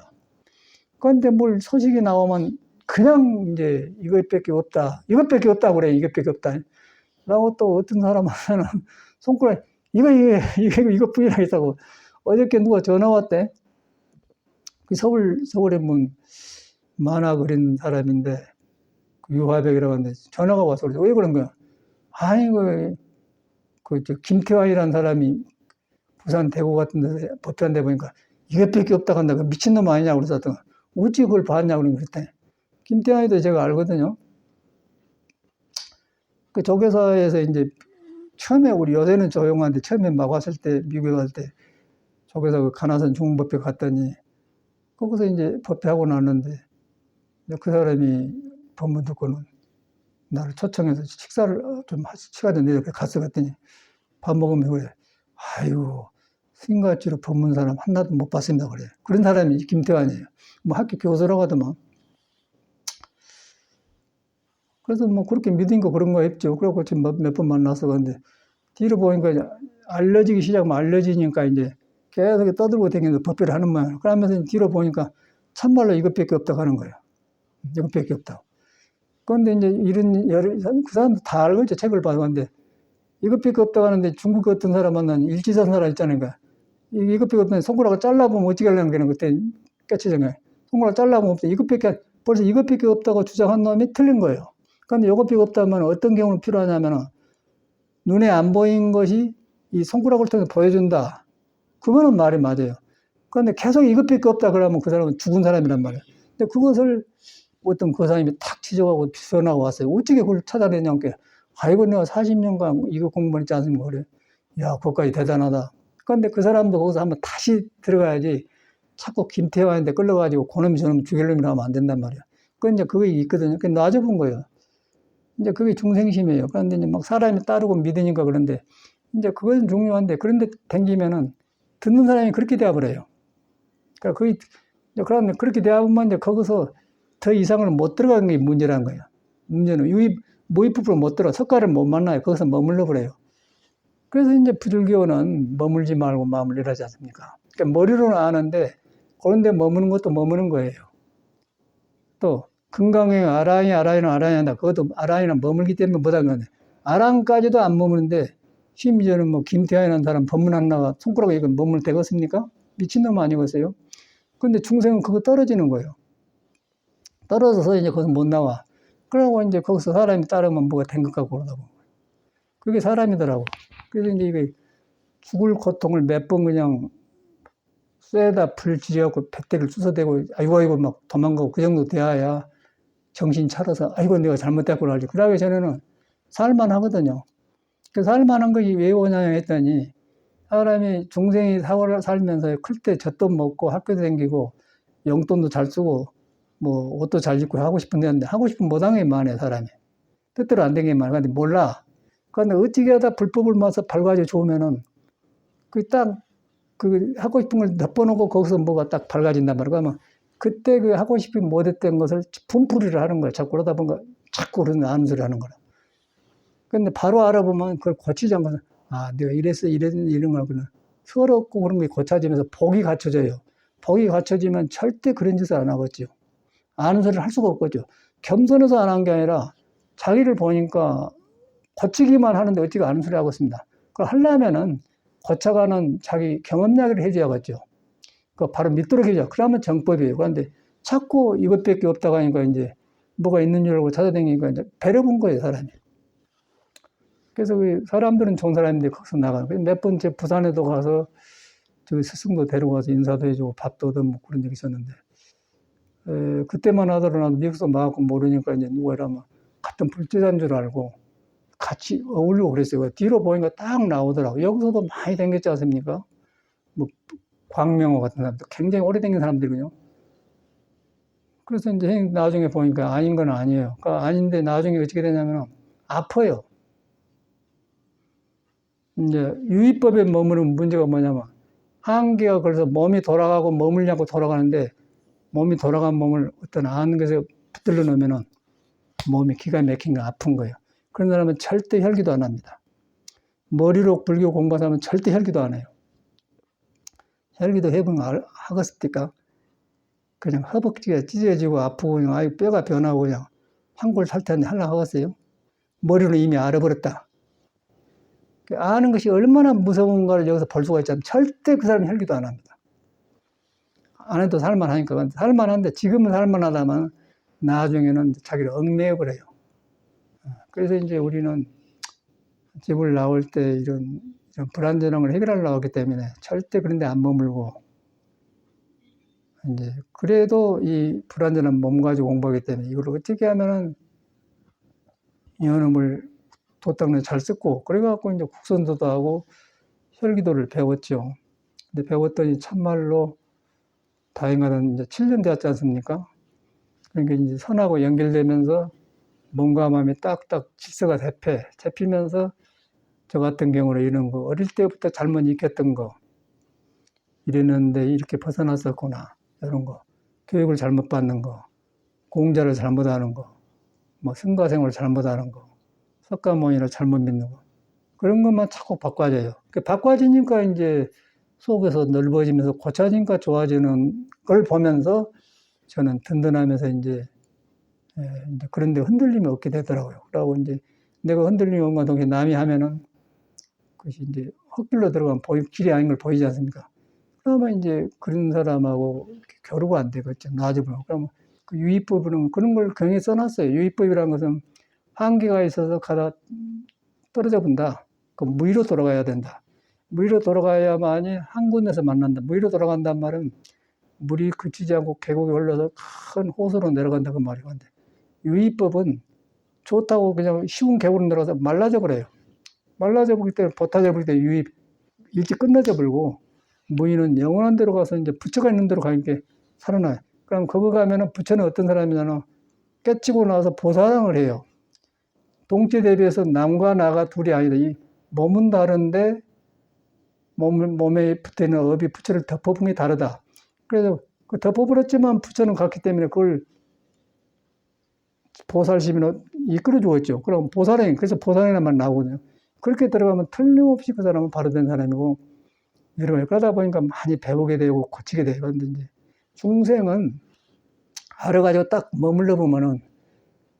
그런데 뭘 소식이 나오면 그냥 이제 이것밖에 없다. 이것밖에 없다고 그래. 이것밖에 없다. 라고 또 어떤 사람 하나는 손가락, 이거 부인하겠다고. 어저께 누가 전화 왔대. 그 서울에 뭐 만화 그린 사람인데, 그 유화백이라고 하는데, 전화가 와서 그래. 왜 그런 거야? 아니, 김태환이라는 사람이 부산 대구 같은 데서 법회한데 보니까 이것밖에 없다고 한다. 그 미친놈 아니냐고 그래서 어찌 그걸 봤냐고 그랬더니 김태환이도 제가 알거든요. 그 조계사에서 이제 처음에 우리 요새는 조용한데 처음에 막 왔을 때 미국에 갈 때 조계사 그 가나선 중흥법회 갔더니 거기서 이제 법회하고 나왔는데 그 사람이 법문 듣고는 나를 초청해서 식사를 좀 시간이 내려 갔어. 갔더니 밥 먹으면 그래. 아이고, 스님같이로 법문 사람 하나도 못 봤습니다. 그래. 그런 사람이 김태환이에요. 뭐 학교 교수라고 하더만. 그래서 뭐 그렇게 믿은 거 그런 거 없죠. 그러고 지금 몇 번 만나서 근데 뒤로 보니까 알려지기 시작하면 알려지니까 이제 계속 떠들고 다니면서 법회를 하는 모양. 그러면서 뒤로 보니까 참말로 이것밖에 없다고 하는 거예요. 이것밖에 없다고. 그런데 이제 그 사람도 다 알고 있죠. 책을 봐서. 근데 이것밖에 없다고 하는데 중국 어떤 사람 만나는 일지선 사람 있잖아요. 그러니까 이것밖에 없다는데 손가락을 잘라보면 어떻게 하려는 거는 그때 깨치잖아요. 손가락 잘라보면 없다. 벌써 이것밖에 없다고 주장한 놈이 틀린 거예요. 그런데 이것밖에 없다면 어떤 경우는 필요하냐면 눈에 안 보인 것이 이 손가락을 통해서 보여준다. 그거는 말이 맞아요. 그런데 계속 이것밖에 없다 그러면 그 사람은 죽은 사람이란 말이에요. 근데 그것을 어떤 그 사람이 탁 지적하고 비선하고 왔어요. 어떻게 그걸 찾아내냐고. 아이고, 내가 40년간 이거 공부했지 않습니까? 그래. 야, 그것까지 대단하다. 그런데 그 사람도 거기서 한번 다시 들어가야지 자꾸 김태환한테 끌려가지고 그놈이 저놈 죽이려면 하면 안 된단 말이야. 그 이제 그게 있거든요. 그게 놔줘본 거예요. 이제 그게 중생심이에요. 그런데 이제 막 사람이 따르고 믿으니까 그런데 이제 그건 중요한데 그런데 댕기면은 듣는 사람이 그렇게 되어버려요. 그러니까 그러면 그렇게 되어보면 이제 거기서 더 이상을 못 들어가는 게 문제라는 거예요. 문제는 무의법으로 못 들어. 석가를 못 만나요. 거기서 머물러 버려요. 그래서 이제 부들교는 머물지 말고 마음을 이라지 않습니까? 그러니까 머리로는 아는데 그런데 머무는 것도 머무는 거예요. 또 금강에 아라이는 한다. 그것도 아라이는 머물기 때문에 못하는 아랑까지도 안 머무는데 심지어는 뭐 김태환이라는 사람 법문 하나가 손가락에 이거 머물 되겠습니까? 미친놈 아니겠어요? 근데 중생은 그거 떨어지는 거예요. 떨어져서 이제 거기서 못 나와. 그러고 이제 거기서 사람이 따르면 뭐가 된 것 같고 그러다 보면. 그게 사람이더라고. 그래서 이제 이게 죽을 고통을 몇 번 그냥 쇠에다 불 지져갖고 배때를 쑤서대고 아이고 막 도망가고 그 정도 돼야 정신 차려서 아이고 내가 잘못됐구나 하지. 그러기 전에는 살만하거든요. 그 살만한 것이 왜 오냐 했더니 사람이 중생이 사고를 살면서 클 때 젖돈 먹고 학교도 다니고 용돈도 잘 쓰고 뭐 옷도 잘 입고 하고 싶은 데인데 하고 싶은 못한 게 많아요. 사람이. 뜻대로 안 된 게 많아. 근데 몰라. 그런데 어찌게 하다 불법을 맞서 발가져 좋으면은 그 하고 싶은 걸 덮어놓고 거기서 뭐가 딱 밝아진단 말이야. 그러면 그때 그 하고 싶은 못했던 것을 분풀이를 하는 거야. 자꾸 그러다 보니까 자꾸 그런 아는 소리 하는 거라. 근데 바로 알아보면 그걸 고치지 않고는 내가 이런 거구나. 서럽고 그런 게 고쳐지면서 복이 갖춰져요. 복이 갖춰지면 절대 그런 짓을 안 하겠죠. 아는 소리를 할 수가 없겠죠. 겸손해서 안 한 게 아니라 자기를 보니까 고치기만 하는데 어찌가 아는 소리 하고 있습니다. 그걸 하려면은 고쳐가는 자기 경험 이야기를 해줘야겠죠. 그 바로 믿도록 해줘. 그러면 정법이에요. 그런데 자꾸 이것밖에 없다고 하니까 이제 뭐가 있는 줄 알고 찾아다니니까 이제 배려 본 거예요, 사람이. 그래서 사람들은 좋은 사람인데 거기서 나가는. 몇 번째 부산에도 가서 저 스승도 데려가서 인사도 해주고 밥도 얻어먹고 그런 적이 있었는데, 그때만 하더라도 미국에서 막고 모르니까 이제 누가 이러면 같은 불제자인 줄 알고 같이 어울리고 그랬어요. 뒤로 보니까 딱 나오더라고요. 여기서도 많이 댕겼지 않습니까? 뭐, 광명호 같은 사람도 굉장히 오래 댕긴 사람들이거든요. 그래서 이제 나중에 보니까 아닌 건 아니에요. 그러니까 아닌데 나중에 어떻게 되냐면 아파요. 이제 유의법에 머무는 문제가 뭐냐면 한계가 그래서 몸이 돌아가고 머물려고 돌아가는데 몸이 돌아간 몸을 어떤 아는 것에 붙들려 놓으면은 몸이 기가 막힌 거 아픈 거예요. 그런 사람은 절대 혈기도 안 합니다. 머리로 불교 공부하는 사람은 절대 혈기도 안 해요. 혈기도 해보면 하겠습니까? 그냥 허벅지가 찢어지고 아프고 그냥 뼈가 변하고 그냥 황골 탈퇴하는데 하려고 하겠어요? 머리로 이미 알아버렸다. 아는 것이 얼마나 무서운가를 여기서 볼 수가 있잖아요. 절대 그 사람이 혈기도 안 합니다. 안 해도 살만하니까. 살만한데 지금은 살만하다만 나중에는 자기를 얽매여버려요. 그래서 이제 우리는 집을 나올 때 이런 불안전한 걸 해결하려고 하기 때문에 절대 그런 데 안 머물고, 이제 그래도 이 불안전한 몸 가지고 공부하기 때문에 이걸 어떻게 하면은 연음을 도땅에 잘 쓰고, 그래갖고 이제 국선도도 하고 혈기도를 배웠죠. 근데 배웠더니 참말로 다행하던 이제 7년 되었지 않습니까? 그러니까 이제 선하고 연결되면서 몸과 마음이 딱딱 질서가 잡히면서 저 같은 경우는 이런 거 어릴 때부터 잘못 익혔던 거 이랬는데 이렇게 벗어났었구나, 이런 거 교육을 잘못 받는 거, 공자를 잘못하는 거, 뭐 승가생활을 잘못하는 거, 석가모니를 잘못 믿는 거, 그런 것만 자꾸 바꿔져요. 바꿔지니까 이제 속에서 넓어지면서 고쳐지니까 좋아지는 걸 보면서 저는 든든하면서 이제 그런데 흔들림이 없게 되더라고요. 그러고 이제 내가 흔들림이 온과 동시에 남이 하면은 그것이 이제 헛길로 들어가면 길이 아닌 걸 보이지 않습니까? 그러면 이제 그런 사람하고 교류가 안 되겠죠. 놔줘보면. 그러면 그 유의법은 그런 걸 경에 써놨어요. 유의법이라는 것은 한계가 있어서 가다 떨어져 본다. 그 무위로 돌아가야 된다. 무위로 돌아가야만이 한 군데서 만난다. 무위로 돌아간단 말은 물이 그치지 않고 계곡에 흘러서 큰 호수로 내려간다 그 말이에요. 근데 유의법은 좋다고 그냥 쉬운 계곡으로 내려가서 말라져 버려요. 말라져 버리기 때문에 보타져 버리기 때문에 유의 일찍 끝나져 버리고, 무의는 영원한 데로 가서 이제 부처가 있는 데로 가니까 살아나요. 그럼 거기 가면은 부처는 어떤 사람이냐면 깨치고 나서 보살항을 해요. 동체 대비해서 남과 나가 둘이 아니다. 이 몸은 다른데 몸에 붙어있는 업이 부처를 덮어본 게 다르다. 그래서 그 덮어버렸지만 부처는 같기 때문에 그걸 보살심이 이끌어 주었죠. 그럼 보살행, 그래서 보살행만 나오거든요. 그렇게 들어가면 틀림없이 그 사람은 바로 된 사람이고, 이러고 그러다 보니까 많이 배우게 되고 고치게 되고. 근데 이제 중생은 알아가지고 딱 머물러 보면은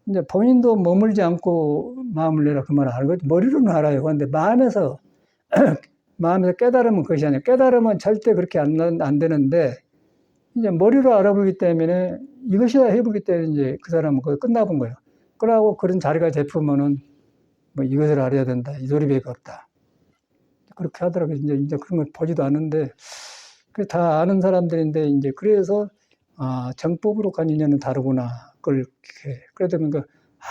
이제 본인도 머물지 않고 마음을 내라 그 말을 알거든요. 머리로는 알아요. 그런데 마음에서 깨달으면 그것이 아니에요. 깨달으면 절대 그렇게 안 되는데, 이제 머리로 알아보기 때문에 이것이다 해보기 때문에 이제 그 사람은 그거 끝나본 거예요. 그러고 그런 자리가 잡히면은 뭐 이것을 알아야 된다. 이 소리밖에 없다. 그렇게 하더라고요. 이제 그런 걸 보지도 않는데, 그 다 아는 사람들인데, 이제 그래서, 정법으로 간 인연은 다르구나. 그렇게. 그러다 보니까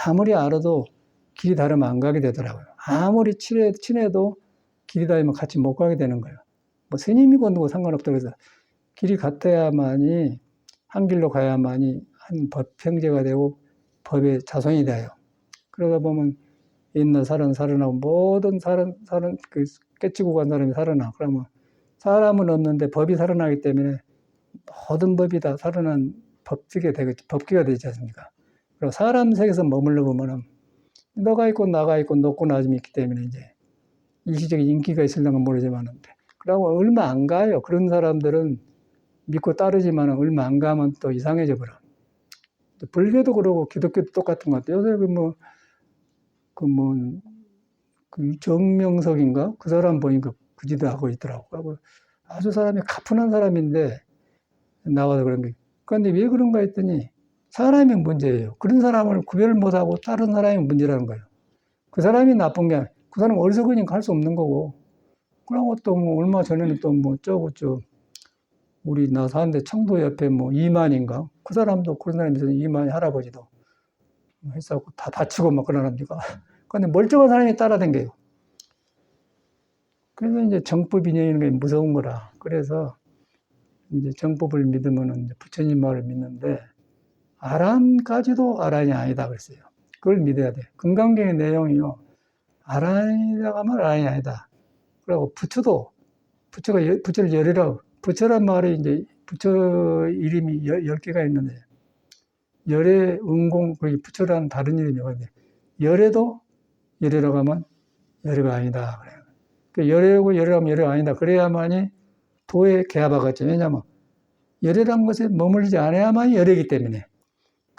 아무리 알아도 길이 다르면 안 가게 되더라고요. 아무리 친해도 길이 다르면 같이 못 가게 되는 거예요. 뭐 스님이고 누구 상관없다고 해서 길이 같아야만이, 한 길로 가야만이 한 법 형제가 되고 법의 자손이 돼요. 그러다 보면 옛날 살아나고 모든 그 깨치고 간 사람이 살아나. 그러면 사람은 없는데 법이 살아나기 때문에 모든 법이 다 살아난 법기가 되지 않습니까? 그리고 사람 세계에서 머물러 보면은 너가 있고 나가 있고 높고 낮음이 있기 때문에 이제 일시적인 인기가 있을랑은 모르지만, 그러고 얼마 안 가요. 그런 사람들은 믿고 따르지만 얼마 안 가면 또 이상해져 버려. 불교도 그러고 기독교도 똑같은 것 같아요. 요새 그 정명석인가? 그 사람 보니까 그 지도 하고 있더라고. 아주 사람이 가뿐한 사람인데 나와서 그런 게. 그런데 왜 그런가 했더니 사람이 문제예요. 그런 사람을 구별 못하고 다른 사람이 문제라는 거예요. 그 사람이 나쁜 게 아니라 그 사람은 어리석으니까 할 수 없는 거고. 그러고 또 뭐 얼마 전에는 또 뭐 우리 나 사는데 청도 옆에 뭐 이만인가? 그 사람도 그런 사람이 있어요. 이만희 할아버지도 했었고 다 다치고 막 그러랍니까? 근데 멀쩡한 사람이 따라댕겨요. 그래서 이제 정법 인연이라는 게 무서운 거라. 그래서 이제 정법을 믿으면은 이제 부처님 말을 믿는데, 아란까지도 아란이 아니다 그랬어요. 그걸 믿어야 돼. 금강경의 내용이요. 아란이라고 하면 아란이 아니다. 그리고 부처를 열이라고. 부처란 말이 이제 부처 이름이 10개가 있는데, 열의 은공, 그 부처라는 다른 이름이거든요. 열에도 열이라고 하면 열이가 아니다. 그래요. 그 열이고 열이라고 하면 열이가 아니다. 그래야만이 도에 개합하겠죠. 왜냐하면 열이라는 것에 머물지 않아야만 열이기 때문에,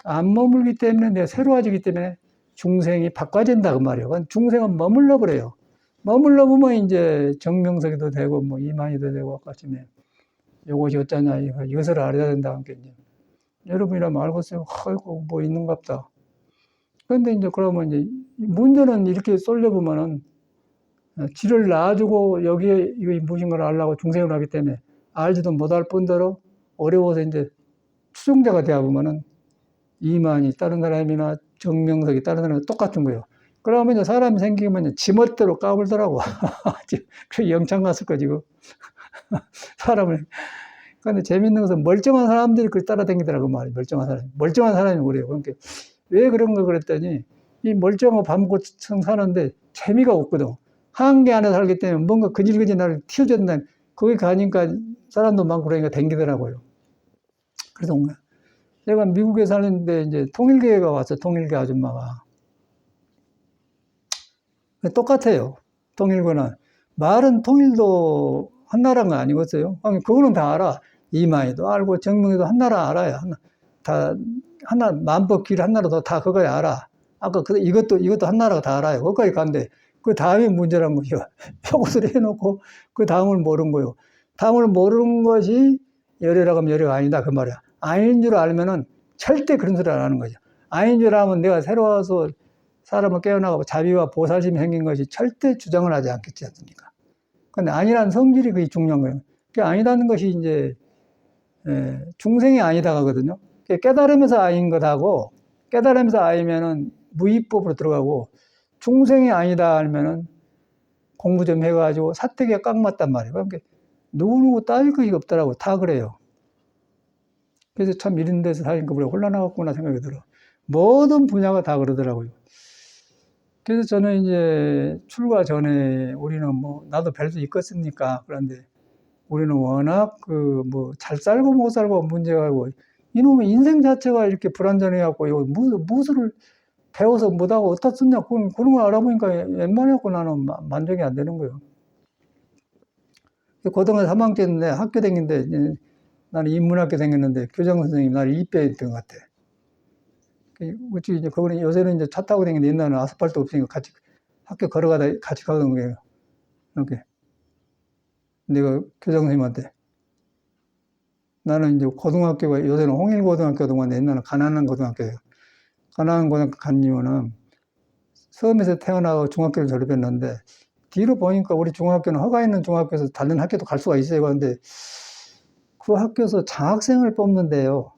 안 머물기 때문에 내가 새로워지기 때문에 중생이 바꿔진다 그 말이에요. 중생은 머물러 버려요. 머물러 보면 이제 정명석이도 되고, 뭐 이만희도 되고, 아까 전에 요것이 어쩌냐, 이것을 알아야 된다. 하니까 이제 여러분이라면 알겠어요. 아이고, 뭐 있는갑다. 그런데 이제 그러면 이제 문제는 이렇게 쏠려보면은 지를 놔주고 여기에 이거 무엇인가를 알라고 중생을 하기 때문에 알지도 못할 뿐더러 어려워서 이제 추종자가 되어 보면은 이만희 다른 사람이나 정명석이 다른 사람이 똑같은 거예요. 그러면 이제 사람이 생기면 지멋대로 까불더라고. 그 영창 갔을 거 지금 사람을. 그런데 재밌는 것은 멀쩡한 사람들이 그걸 따라다니더라고 말이에요. 멀쩡한 사람이 그래요. 그러니까 왜 그런가 그랬더니 이 멀쩡하고 밤고청 사는데 재미가 없거든. 한계 안에 살기 때문에 뭔가 그질그질 나를 튀어줬나 거기 가니까 사람도 많고 그러니까 댕기더라고요. 그래서 제가 미국에 사는데 이제 통일교회가 왔어. 통일교 아줌마가. 똑같아요. 통일교는. 말은 통일도 한나라인 거 아니겠어요? 그거는 다 알아. 이만희도 알고 정명희도 한나라 알아요. 다 하나 만법길 한나라도 다 그거에 알아. 아까 이것도 한나라가 다 알아요. 거기까지 간대. 그 다음이 문제란 거죠. 표고를 해놓고 그 다음을 모르는 거요. 다음을 모르는 것이 열애라고 하면 열애가 아니다 그 말이야. 아닌 줄 알면은 절대 그런 소리 안 하는 거죠. 아닌 줄 알면 내가 새로 와서 사람을 깨어나고 자비와 보살심이 생긴 것이 절대 주장을 하지 않겠지 않습니까? 근데 아니라는 성질이 그게 중요한 거예요. 그 아니라는 것이 이제 중생이 아니다 하거든요. 깨달으면서 아닌 것하고 깨달으면서 아니면은 무위법으로 들어가고 중생이 아니다 하면은 공부 좀 해가지고 사택에 꽉 맞단 말이에요. 그러니까 누구누구 따질 것이 없더라고. 다 그래요. 그래서 참 이런 데서 사니까 우리가 혼란하겠구나 생각이 들어. 모든 분야가 다 그러더라고요. 그래서 저는 이제 출가 전에 우리는 뭐 나도 뵐 수 있겠습니까? 그런데 우리는 워낙 잘 살고 못 살고 문제가 있고 이놈의 인생 자체가 이렇게 불완전해갖고 이거 무술을 배워서 못하고 어디다 썼냐 그런 걸 알아보니까 웬만해갖고 나는 만족이 안 되는 거예요. 고등학교 3학년 때인데 학교 다니는데 나는 인문학교 다녔는데 교장 선생님이 나를 입대했던 것 같아. 어찌 이제 그거는 요새는 이제 차 타고 다니는데 옛날에는 아스팔트 없으니까 같이 학교 걸어가다 같이 가던 거예요. 이렇게 내가 교장 선생님한테 나는 이제 고등학교가 요새는 홍일고등학교 동안 옛날에는 가난한 고등학교예요. 가난한 고등학교 간 이유는 섬에서 태어나고 중학교를 졸업했는데 뒤로 보니까 우리 중학교는 허가 있는 중학교에서 다른 학교도 갈 수가 있어요. 그런데 그 학교에서 장학생을 뽑는데요.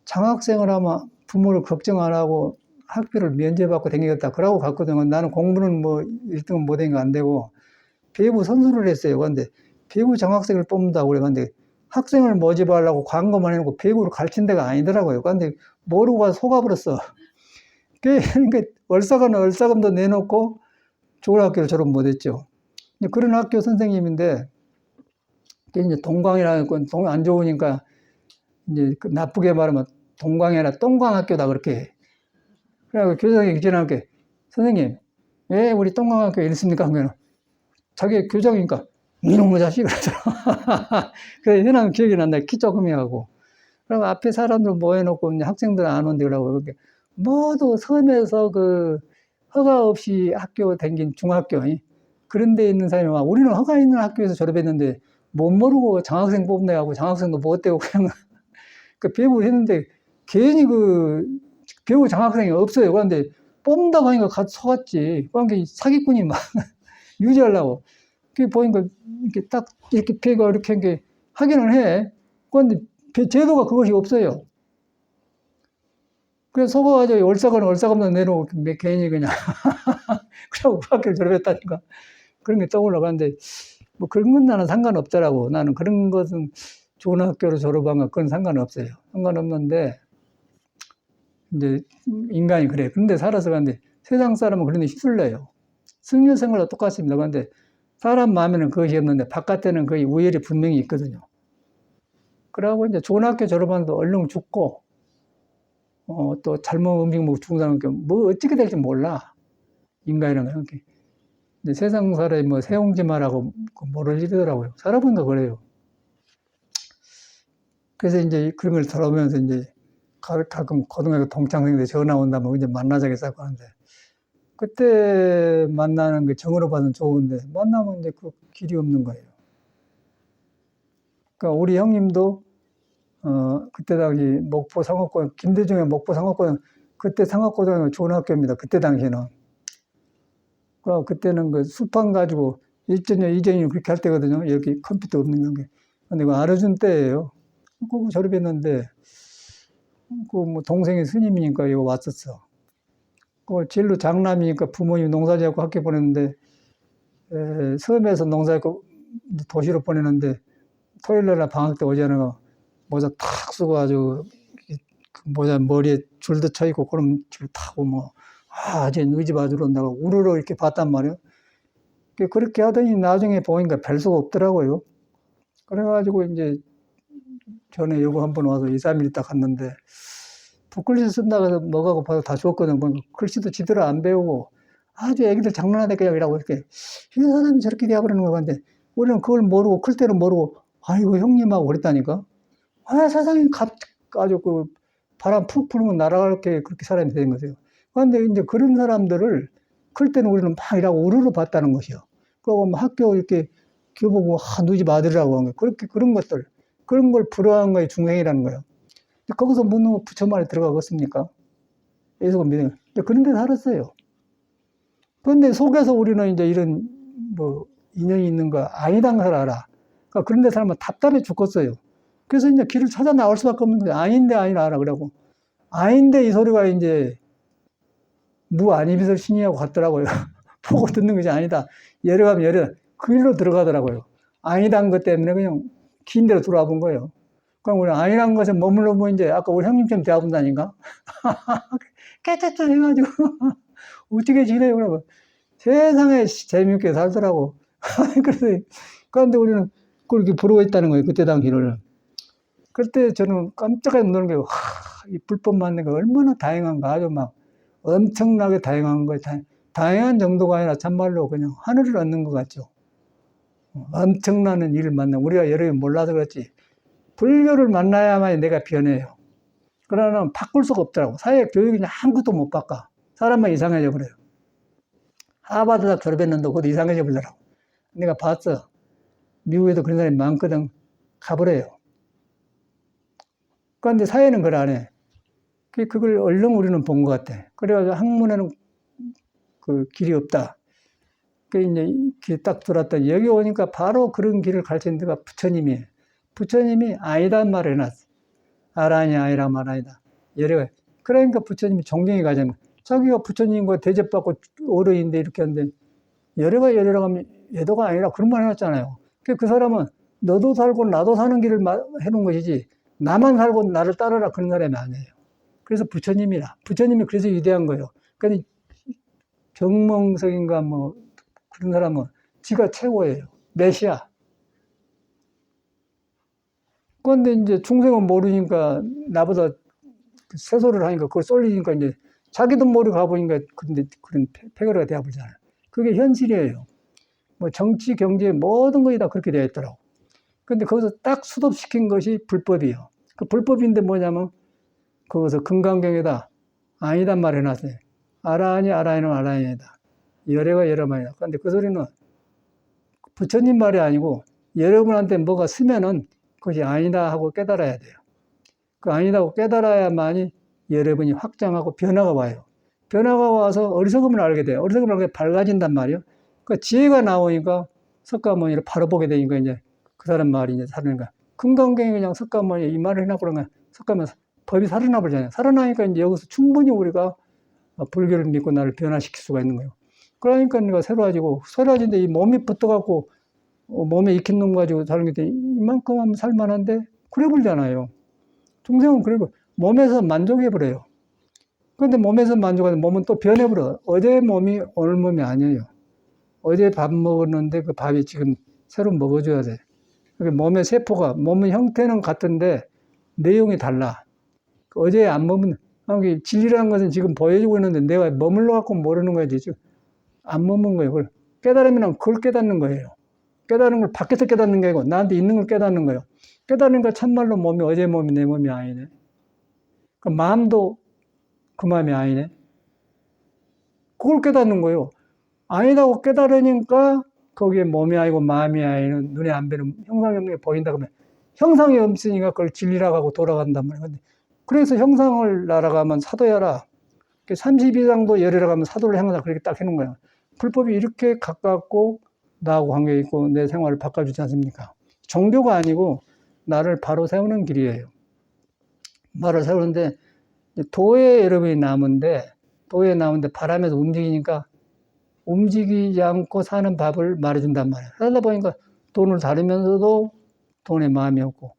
장학생을 하면 부모를 걱정 안 하고 학비를 면제받고 다니겠다. 그러고 갔거든요. 나는 공부는 뭐 1등은 못한 거 안 되고 배구 선수를 했어요. 그런데 배구 장학생을 뽑는다고 그래. 근데 학생을 모집하려고 광고만 해놓고 배구를 가르친 데가 아니더라고요. 그런데 모르고 가서 속아버렸어. 그러니까 얼싸금도 내놓고 좋은 학교를 졸업 못했죠. 그런 학교 선생님인데 이제 동광이라는 건 안 좋으니까 이제 나쁘게 말하면 동광이 아니라 똥광학교다 그렇게. 그래서 교장이 지나게 선생님 왜 우리 똥광학교에 있습니까? 하면 자기 교장이니까 이놈의 자식 그러더라. 그래서 현황 기억이 난다. 키 조금이 하고. 그럼 앞에 사람들 모여놓고 학생들 안 온대라고 그렇게 모두 섬에서 허가 없이 학교 다닌 중학교 그런 데 있는 사람이 와 우리는 허가 있는 학교에서 졸업했는데 못 모르고 장학생 뽑네 하고 장학생도 못 되고 그냥 배우를 했는데 괜히 배우 장학생이 없어요. 그런데 뽑는다고 하니까 같이 속았지. 그러니까 사기꾼이 막 유지하려고. 그 보니까 이렇게 딱 이렇게 배가 이렇게 한 게 하기는 해. 그런데 제도가 그것이 없어요. 그래서 속아가지고 얼싸금도 내놓고 괜히 그냥 그러고 학교를 졸업했다니까 그런 게 떠올라가는데 뭐 그런 건 나는 상관없더라고. 나는 그런 것은 좋은 학교로 졸업한 건 그건 상관없어요. 상관없는데 이제 인간이 그래. 그런데 살아서 가는데 세상 사람은 그런 데 휩쓸려요. 승려 생활도 똑같습니다. 그런데 사람 마음에는 그것이 없는데 바깥에는 거의 우열이 분명히 있거든요. 그러고 이제 좋은 학교 졸업하는데 얼른 죽고 또 잘못 음식 먹고 죽은 사람은 뭐 어떻게 될지 몰라. 인간이라는 건. 이제 세상 사람이 뭐 세옹지마라고 모를 일이더라고요. 살아보니까 그래요. 그래서 이제 그런 걸 들어보면서 이제 가끔 고등학교 동창생들 전화 온다면 이제 만나자고 했다고 하는데 그때 만나는 게 정으로 봐서는 좋은데 만나면 이제 그 길이 없는 거예요. 그러니까 우리 형님도 그때 당시 목포 상업고등 김대중의 목포 상업고등 그때 상업고등은 좋은 학교입니다. 그때 당시에는. 그때는 그 수판 가지고 1전형, 2전형 그렇게 할 때거든요. 여기 컴퓨터 없는 게. 근데 그 알아준 때예요. 그 졸업했는데 그 뭐 동생이 스님이니까 이거 왔었어. 그 진로 장남이니까 부모님 농사짓고 학교 보냈는데 섬에서 농사짓고 도시로 보내는데 토요일 날 방학 때 오잖아요. 모자 탁 쓰고 아주 모자 머리에 줄도 쳐 있고 그럼 줄 타고 뭐 이제 너희 집 아들 온다고 우르르 이렇게 봤단 말이에요. 그렇게 하더니 나중에 보니까 별 수가 없더라고요. 그래가지고 이제 전에 요거 한번 와서 2, 3일 있다 갔는데 붓글씨 쓴다고 해서 뭐가고 봐도 다 줬거든. 뭐 글씨도 지대로 안 배우고 아주 애기들 장난하다 그냥 이라고 이렇게 이 사람이 저렇게 되어버리는 거 같은데 우리는 그걸 모르고 클 때는 모르고 아이고 형님하고 그랬다니까. 세상에 아주 그 바람 푹 불면 날아갈게 그렇게 사람이 된 거죠. 그런데 이제 그런 사람들을 클 때는 우리는 막 이라고 우르르 봤다는 것이요. 그리고 뭐 학교 이렇게 교보고 누이 집 아들이라고 한 거. 그렇게 그런 것들 그런 걸 부러워한 거에 중생이라는 거예요. 거기서 묻는 부처 말에 들어가겠습니까? 예수가 믿는 그런 데 살았어요. 그런데 속에서 우리는 이제 이런 뭐 인연이 있는 거 아니란 걸 알아. 그러니까 그런 데 살면 답답해 죽겠어요. 그래서 이제 길을 찾아 나올 수밖에 없는 거예요. 아닌데 아니라 알아. 그러고 아닌데 이 소리가 이제 무아니비설 신이하고 같더라고요. 보고 듣는 것이 아니다. 예를 가면 예를 그 일로 들어가더라고요. 아니란 것 때문에 그냥 긴 데로 들어와 본 거예요. 그럼 우리 아니란 것에 머물러 보면 이제 아까 우리 형님처럼 대화본다니까? 깨끗해 해가지고 어떻게 지내요? 그러면 세상에 재미있게 살더라고. 그래서 그런데 우리는 그렇게 부러워했다는 거예요. 그때 당시를. 그때 저는 깜짝하게 놀는 게 이 불법 만난 게 얼마나 다행한가. 아주 막 엄청나게 다행한 거예요. 다행한 정도가 아니라 참말로 그냥 하늘을 얻는 것 같죠. 엄청나는 일을 만나. 우리가 여러 개 몰라서 그렇지. 불교를 만나야만 내가 변해요. 그러나 바꿀 수가 없더라고. 사회 교육이 아무것도 못 바꿔. 사람만 이상해져 버려요. 하버드 다 졸업했는데 그것도 이상해져 버리더라고. 내가 봤어. 미국에도 그런 사람이 많거든. 가버려요. 그런데 사회는 그걸 안 해. 그걸 얼른 우리는 본 것 같아. 그래가지고 학문에는 그 길이 없다. 그 이제 길 딱 들었더니 여기 오니까 바로 그런 길을 가르치는 데가 부처님이에요. 부처님이 아니다는 말을 해놨어. 아라니 아니라 말 아니다. 여러 그러니까 부처님이 존경이 가잖아요. 자기가 부처님과 대접받고 어른인데 이렇게 하는데 여러가 하면 예도가 아니라 그런 말 해놨잖아요. 그 사람은 너도 살고 나도 사는 길을 해놓은 것이지 나만 살고 나를 따르라 그런 사람이 아니에요. 그래서 부처님이라. 부처님이 그래서 위대한 거예요. 그러니까 정몽석인가 뭐 그런 사람은 지가 최고예요. 메시아. 그런데 이제 중생은 모르니까 나보다 세소를 하니까 그걸 쏠리니까 이제 자기도 모르고 가보니까 그런 패거리가 되어버리잖아요. 그게 현실이에요. 뭐 정치, 경제 모든 것이 다 그렇게 되어 있더라고. 근데 거기서 딱 수습시킨 것이 불법이에요. 그 불법인데 뭐냐면 거기서 금강경에다 아니단 말 해놨어요. 아라니 아라니는 아라니다. 열애가 열애만이다. 그런데 그 소리는 부처님 말이 아니고 여러분한테 뭐가 쓰면은 그것이 아니다 하고 깨달아야 돼요. 그 아니다고 깨달아야만이 여러분이 확장하고 변화가 와요. 변화가 와서 어리석음을 알게 돼요. 어리석음을 알게 밝아진단 말이에요. 그 지혜가 나오니까 석가모니를 바로 보게 되니까 이제 그 사람 말이 이제 살아나니까 금강경에 그냥 석가모니 이 말을 해놔 그러면 석가모니 법이 살아나 버리잖아요. 살아나니까 이제 여기서 충분히 우리가 불교를 믿고 나를 변화시킬 수가 있는 거예요. 그러니까 내가 새로워지는데 이 몸이 붙어갖고 몸에 익힌 놈 가지고 사는 게 이만큼 하면 살만한데 그래 버리잖아요. 중생은 그리고 몸에서 만족해버려요. 그런데 몸에서 만족하는 몸은 또 변해버려. 어제 몸이 오늘 몸이 아니에요. 어제 밥 먹었는데 그 밥이 지금 새로 먹어줘야 돼. 그러니까 몸의 세포가, 몸의 형태는 같은데 내용이 달라. 어제 안 먹으면, 진리라는 것은 지금 보여주고 있는데 내가 머물러 갖고 모르는 거지. 지금 안 먹는 거예요. 그걸 깨달으면 그걸 깨닫는 거예요. 깨달은 걸 밖에서 깨닫는 게 아니고 나한테 있는 걸 깨닫는 거예요. 깨달으니까 참말로 몸이 어제 몸이 내 몸이 아니네. 그 마음도 그 마음이 아니네. 그걸 깨닫는 거예요. 아니다고 깨달으니까 거기에 몸이 아니고 마음이 아니는 눈에 안 뵈는 형상이 없는 게 보인다 그러면 형상이 없으니까 그걸 진리라고 하고 돌아간단 말이에요. 그래서 형상을 날아가면 사도야라. 32장도 열이라고 하면 사도를 행하다 그렇게 딱 해놓은 거예요. 불법이 이렇게 가깝고 나하고 관계 있고 내 생활을 바꿔주지 않습니까? 종교가 아니고 나를 바로 세우는 길이에요. 바로 세우는데 도에 여러분이 남은데 도에 남은데 바람에서 움직이니까 움직이지 않고 사는 법을 말해준단 말이에요. 그러다 보니까 돈을 다루면서도 돈의 마음이 없고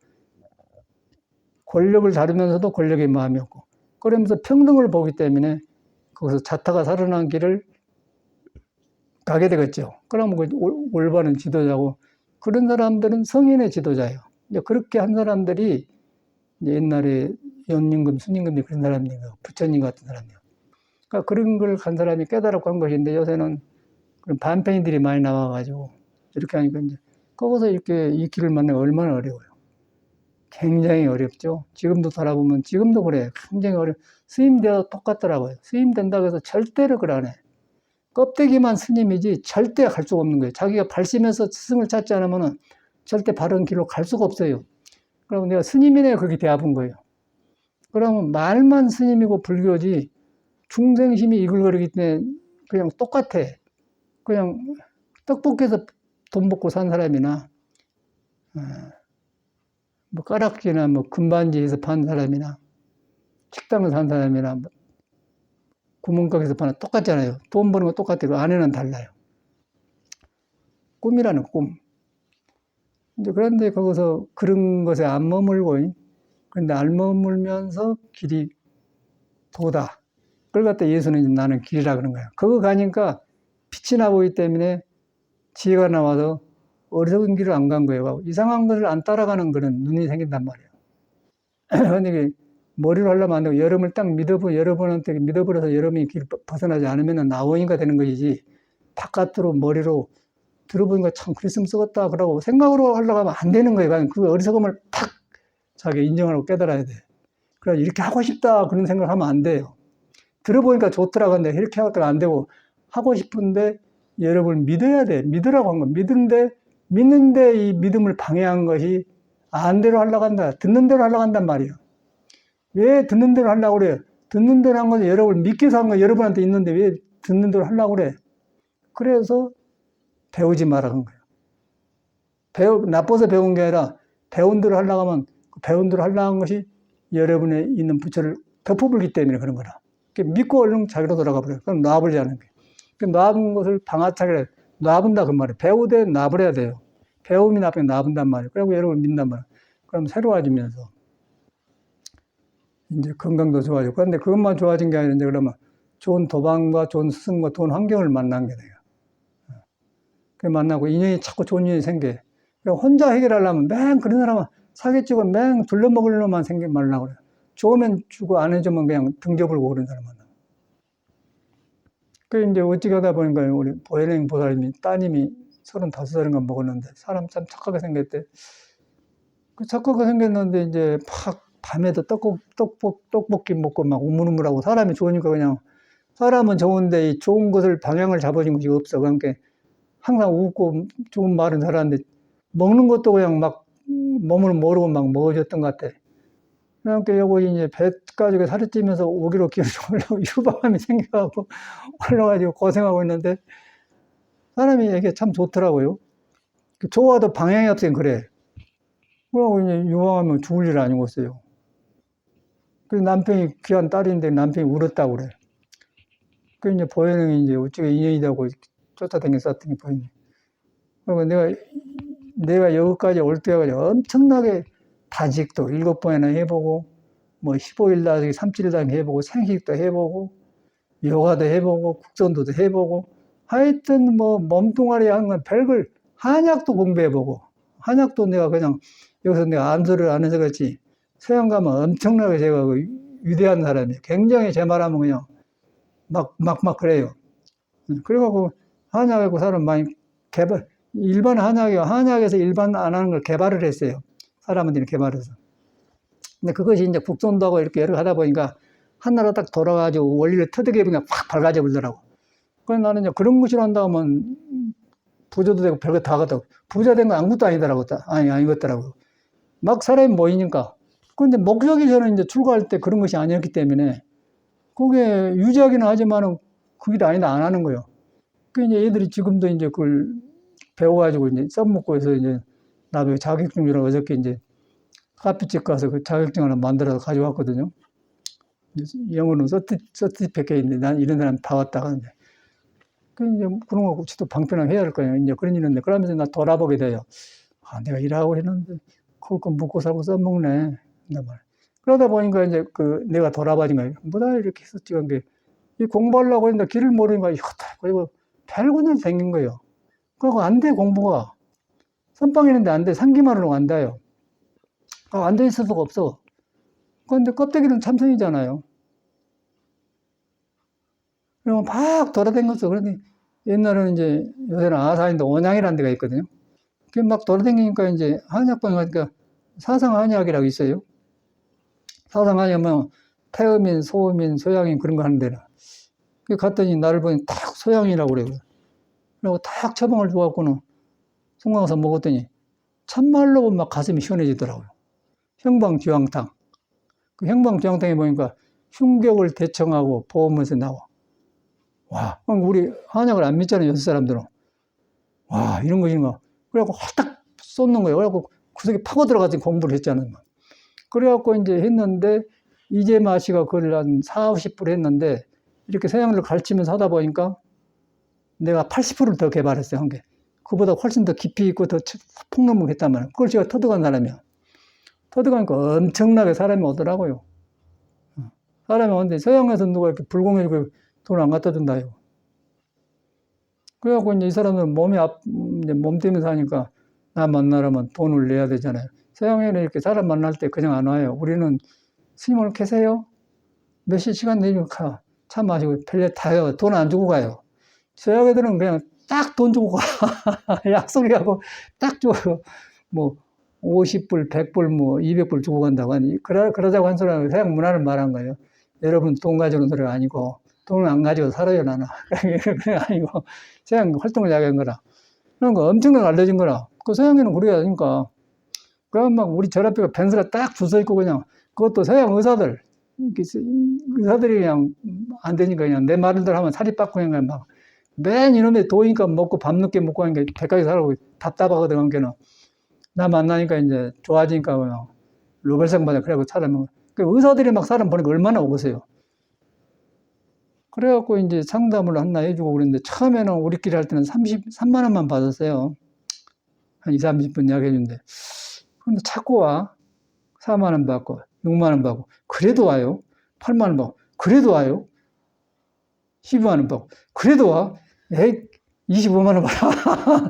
권력을 다루면서도 권력의 마음이 없고 그러면서 평등을 보기 때문에 거기서 자타가 살아난 길을 가게 되겠죠. 그러면 그 올바른 지도자고 그런 사람들은 성인의 지도자예요. 이제 그렇게 한 사람들이 이제 옛날에 연임금, 순임금이 그런 사람이에요. 부처님 같은 사람이에요. 그러니까 그런 걸 간 사람이 깨달았고 한 것인데 요새는 그런 반팽이들이 많이 나와가지고 이렇게 하니까 이제 거기서 이렇게 이 길을 만나기 얼마나 어려워요. 굉장히 어렵죠. 지금도 돌아보면 지금도 그래. 굉장히 어려워. 스님되어도 똑같더라고요. 스님 된다고 해서 절대로 그걸 안 해. 껍데기만 스님이지 절대 갈 수가 없는 거예요. 자기가 발심해서 스승을 찾지 않으면 절대 바른 길로 갈 수가 없어요. 그럼 내가 스님이네 그렇게 대합은 거예요. 그러면 말만 스님이고 불교지 중생심이 이글거리기 때문에 그냥 똑같아. 그냥 떡볶이에서 돈 먹고 산 사람이나 뭐 가락지나 뭐 금반지에서 판 사람이나 식당에서 산 사람이나 뭐 구멍가게에서 파는 똑같잖아요. 돈 버는 거 똑같아요. 그 안에는 달라요. 꿈이라는 꿈. 이제 그런데 거기서 그런 것에 안 머물고, 그런데 안 머물면서 길이 도다. 그걸 갖다 예수는 나는 길이라 그런 거야. 그거 가니까 빛이 나 보이기 때문에 지혜가 나와서 어리석은 길을 안 간 거예요. 이상한 것을 안 따라가는 그런 눈이 생긴단 말이에요. 그런데 머리로 하려면 안 되고 여러분을 딱 여러분한테 믿어버려서 여러분이 길 벗어나지 않으면 나오니까 되는 것이지 바깥으로 머리로 들어보니까 참 그랬으면 쓰겠다 그러고 생각으로 하려고 하면 안 되는 거예요. 그 어리석음을 탁 자기 인정하고 깨달아야 돼. 그래 이렇게 하고 싶다 그런 생각을 하면 안 돼요. 들어보니까 좋더라고 하는데 이렇게 하다가 안 되고 하고 싶은데 여러분을 믿어야 돼. 믿으라고 한 거. 믿는데 이 믿음을 방해한 것이 안 대로 하려고 한다. 듣는 대로 하려고 한단 말이에요. 왜 듣는 대로 하려고 그래요? 듣는 대로 한 건 여러분을 믿기 위해서 한 거 여러분한테 있는데 왜 듣는 대로 하려고 그래? 그래서 배우지 말라는 거예요. 나빠서 배운 게 아니라 배운 대로 하려고 하면 배운 대로 하려고 한 것이 여러분에 있는 부처를 덮어버리기 때문에 그런 거라. 믿고 얼른 자기로 돌아가 버려요. 그럼 놔버리자는 거예요. 놔본 것을 방아차게 놔본다 그 말이에요. 배우되 놔버려야 돼요. 배움이 나쁘면 놔본단 말이에요. 그리고 여러분을 믿는단 말이에요. 그럼 새로워지면서 이제 건강도 좋아지고. 그런데 그것만 좋아진 게 아닌데 그러면 좋은 도방과 좋은 스승과 좋은 환경을 만난 게 돼요. 그 만나고 인연이 자꾸 좋은 인연이 생겨. 혼자 해결하려면 맹 그런 사람은 사기치고 맹 둘러먹으려만 생겨 말라고 그래요. 좋으면 주고 안 해주면 그냥 등져불고 그런 사람 만나. 그 이제 어찌 하다 보니까 우리 보혜령 보살님이 따님이 35살인가 먹었는데 사람 참 착하게 생겼대. 그 착하게 생겼는데 이제 팍 밤에도 떡볶이 먹고 막 우물우물하고 사람이 좋으니까 그냥 사람은 좋은데 이 좋은 것을 방향을 잡아준 것이 없어. 그러니까 항상 웃고 좋은 말은 잘하는데 먹는 것도 그냥 막 몸을 모르고 막 먹어줬던 것 같아. 그러니까 요거 이제 배 가지고 살이 찌면서 5kg 기르려고 유방암이 생겨가지고 올라가지고 고생하고 있는데 사람이 이게 참 좋더라고요. 좋아도 방향이 없으면 그래. 그러고 이제 유방암은 죽을 일 아니고 있어요. 그 남편이 귀한 딸인데 남편이 울었다고 그래. 그 이제 보혜령이 이제 어찌게 인연이라고 쫓아다녔었더니 보이네. 그리고 내가 여기까지 올 때까지 엄청나게 다직도 7번이나 해보고, 뭐 15일 나기 3-7일 해보고, 생식도 해보고, 요가도 해보고, 국선도도 해보고, 하여튼 뭐 몸뚱아리 한 건 별걸, 한약도 공부해보고, 한약도 내가 그냥 여기서 내가 암소를 안 해서 그렇지, 서양 가면 엄청나게 제가 위대한 사람이에요. 굉장히 제 말하면 그냥 막 그래요. 그래갖고 한약하고 사람 많이 일반 한약에서 일반 안 하는 걸 개발을 했어요. 사람들이 개발해서. 근데 그것이 이제 국선도 하고 이렇게 여러 하다 보니까 하나로 딱 돌아가지고 원리를 터득해 보니까 확 밝아져 버리더라고. 그래서 나는 이제 그런 것을 한다 하면 부자도 되고 별거 다 하겠다고. 부자 된 건 아무것도 아니더라고. 아니겠더라고. 막 사람이 모이니까. 근데 목적이 저는 이제 출가할 때 그런 것이 아니었기 때문에 그게 유지하기는 하지만은 그 일 아니다 안 하는 거예요. 그 이제 애들이 지금도 이제 그걸 배워가지고 이제 써먹고 해서 이제 나도 자격증이라고 어저께 이제 카피집 가서 그 자격증 하나 만들어서 가져왔거든요. 영어는 서티피케이트인데 난 이런 사람 다 왔다 하는데. 그 이제 그런 거 혹시 또 방편하게 해야 할 거예요. 이제 그런 일인데 그러면서 나 돌아보게 돼요. 아, 내가 일하고 했는데 그걸 먹고 살고 써먹네. 그러다 보니까 이제 그 내가 돌아봐진 거예요. 뭐다 이렇게 해서 찍은 게 이 공부하려고 했는데 길을 모르니까 이것다 그리고 별군을 생긴 거예요. 그리고 안 돼 공부가 선빵이는데 안 돼. 상기만으로 안 돼요. 안 돼 있을 수가 없어. 그런데 껍데기는 참선이잖아요. 그리고 막 돌아다녔어. 그런데 옛날에는 이제 요새는 아사인데 온양이라는 데가 있거든요. 그게 막 돌아다니니까 이제 한약방에 가니까 사상한약이라고 있어요. 사상한약은 태음인, 소음인, 소양인 그런 거 하는 데라. 그 갔더니 나를 보니 딱 소양이라고 그래요. 그리고 딱 처방을 줘갖고는 송강서 먹었더니 참말로 막 가슴이 시원해지더라고요. 형방귀황탕. 그 형방귀황탕에 보니까 흉격을 대청하고 보험에서 나와. 와, 우리 한약을 안 믿잖아요, 여섯 사람들은. 와, 이런 것인가. 그래갖고 확딱 쏟는 거예요. 그래갖고 구석에 파고 들어가서 공부를 했잖아요. 그래갖고 이제 했는데, 이재마 씨가 그걸 한 40, 50불 했는데, 이렇게 서양을 가르치면서 하다 보니까 내가 80%를 더 개발했어요, 한 게. 그보다 훨씬 더 깊이 있고 더 폭넓게 했단 말이에요. 그걸 제가 터득한 사람이야. 터득하니까 엄청나게 사람이 오더라고요. 사람이 오는데 서양에서 누가 이렇게 불공해주고 돈 안 갖다 준다요. 그래갖고 이제 이 사람들은 이제 몸 때문에 사니까 나 만나려면 돈을 내야 되잖아요. 서양에는 이렇게 사람 만날 때 그냥 안 와요. 우리는 스님 오늘 계세요? 몇 시간 내주면 가. 차 마시고 별일 타요. 돈 안 주고 가요. 서양 애들은 그냥 딱 돈 주고 가. 약속해갖고 딱 줘. 뭐 50불, 100불, 뭐 200불 주고 간다고 하니 그러자고 한 소리는 서양 문화를 말한 거예요. 여러분 돈 가져오는 소리가 아니고 돈을 안 가지고 살아요 나는. 그게 아니고 서양 활동을 야기한 거라. 그런 거 엄청나게 알려진 거라. 그 서양에는 그래야 하니까. 그럼 막 우리 절 앞에 벤스가 딱 줄 서 있고 그냥 그것도 서양 의사들 의사들이 그냥 안 되니까 그냥 내 말들 하면 살이 빠고 그냥 막 맨 이놈의 도니까 먹고 밤늦게 먹고 하는 게 백하게 살고 답답하거든. 그게는 나 만나니까 이제 좋아지니까 그냥 노벨상 받아 그래갖고 찾아면 그 의사들이 막 사람 보니까 얼마나 오겠어요. 그래갖고 이제 상담을 하나 해주고 그랬는데 처음에는 우리끼리 할 때는 33만 원만 받았어요. 한 20, 30분 이야기해주는데 근데 자꾸 와. 4만 원 받고 6만 원 받고 그래도 와요. 8만 원 받고 그래도 와요. 12만 원 받고 그래도 와. 에이 25만 원 받아.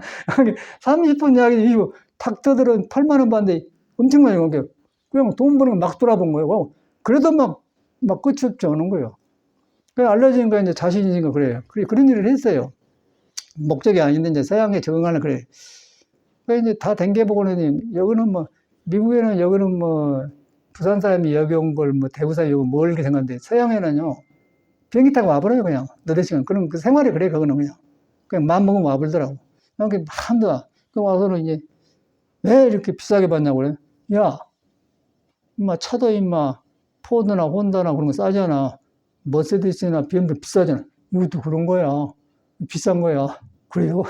30분 이야기 25. 닥터들은 8만 원 받는데 엄청나게 그냥 돈 버는 거 막 돌아본 거예요. 그래도 막 끝이 없지 않은 거예요. 그 알려지니까 이제 자신이니까 그래요. 그런 일을 했어요. 목적이 아닌데 이제 서양에 적응하는 그래. 그 이제 다 댕겨보고는 여기는 뭐 미국에는 여기는 뭐 부산 사람이 여기 온 걸 뭐 대구 사람이 여기 뭘 이렇게 생각하는데 서양에는요 비행기 타고 와버려요 그냥 너댓 시간. 그럼 그 생활이 그래 그거는 그냥 마음 먹으면 와버리더라고. 그냥 마음도 와. 그 와서는 이제 왜 이렇게 비싸게 받냐고 그래. 야, 임마 차도 임마 포드나 혼다나 그런 거 싸잖아. 머세디스나 BM도 비싸잖아. 이것도 그런 거야. 비싼 거야. 그래요?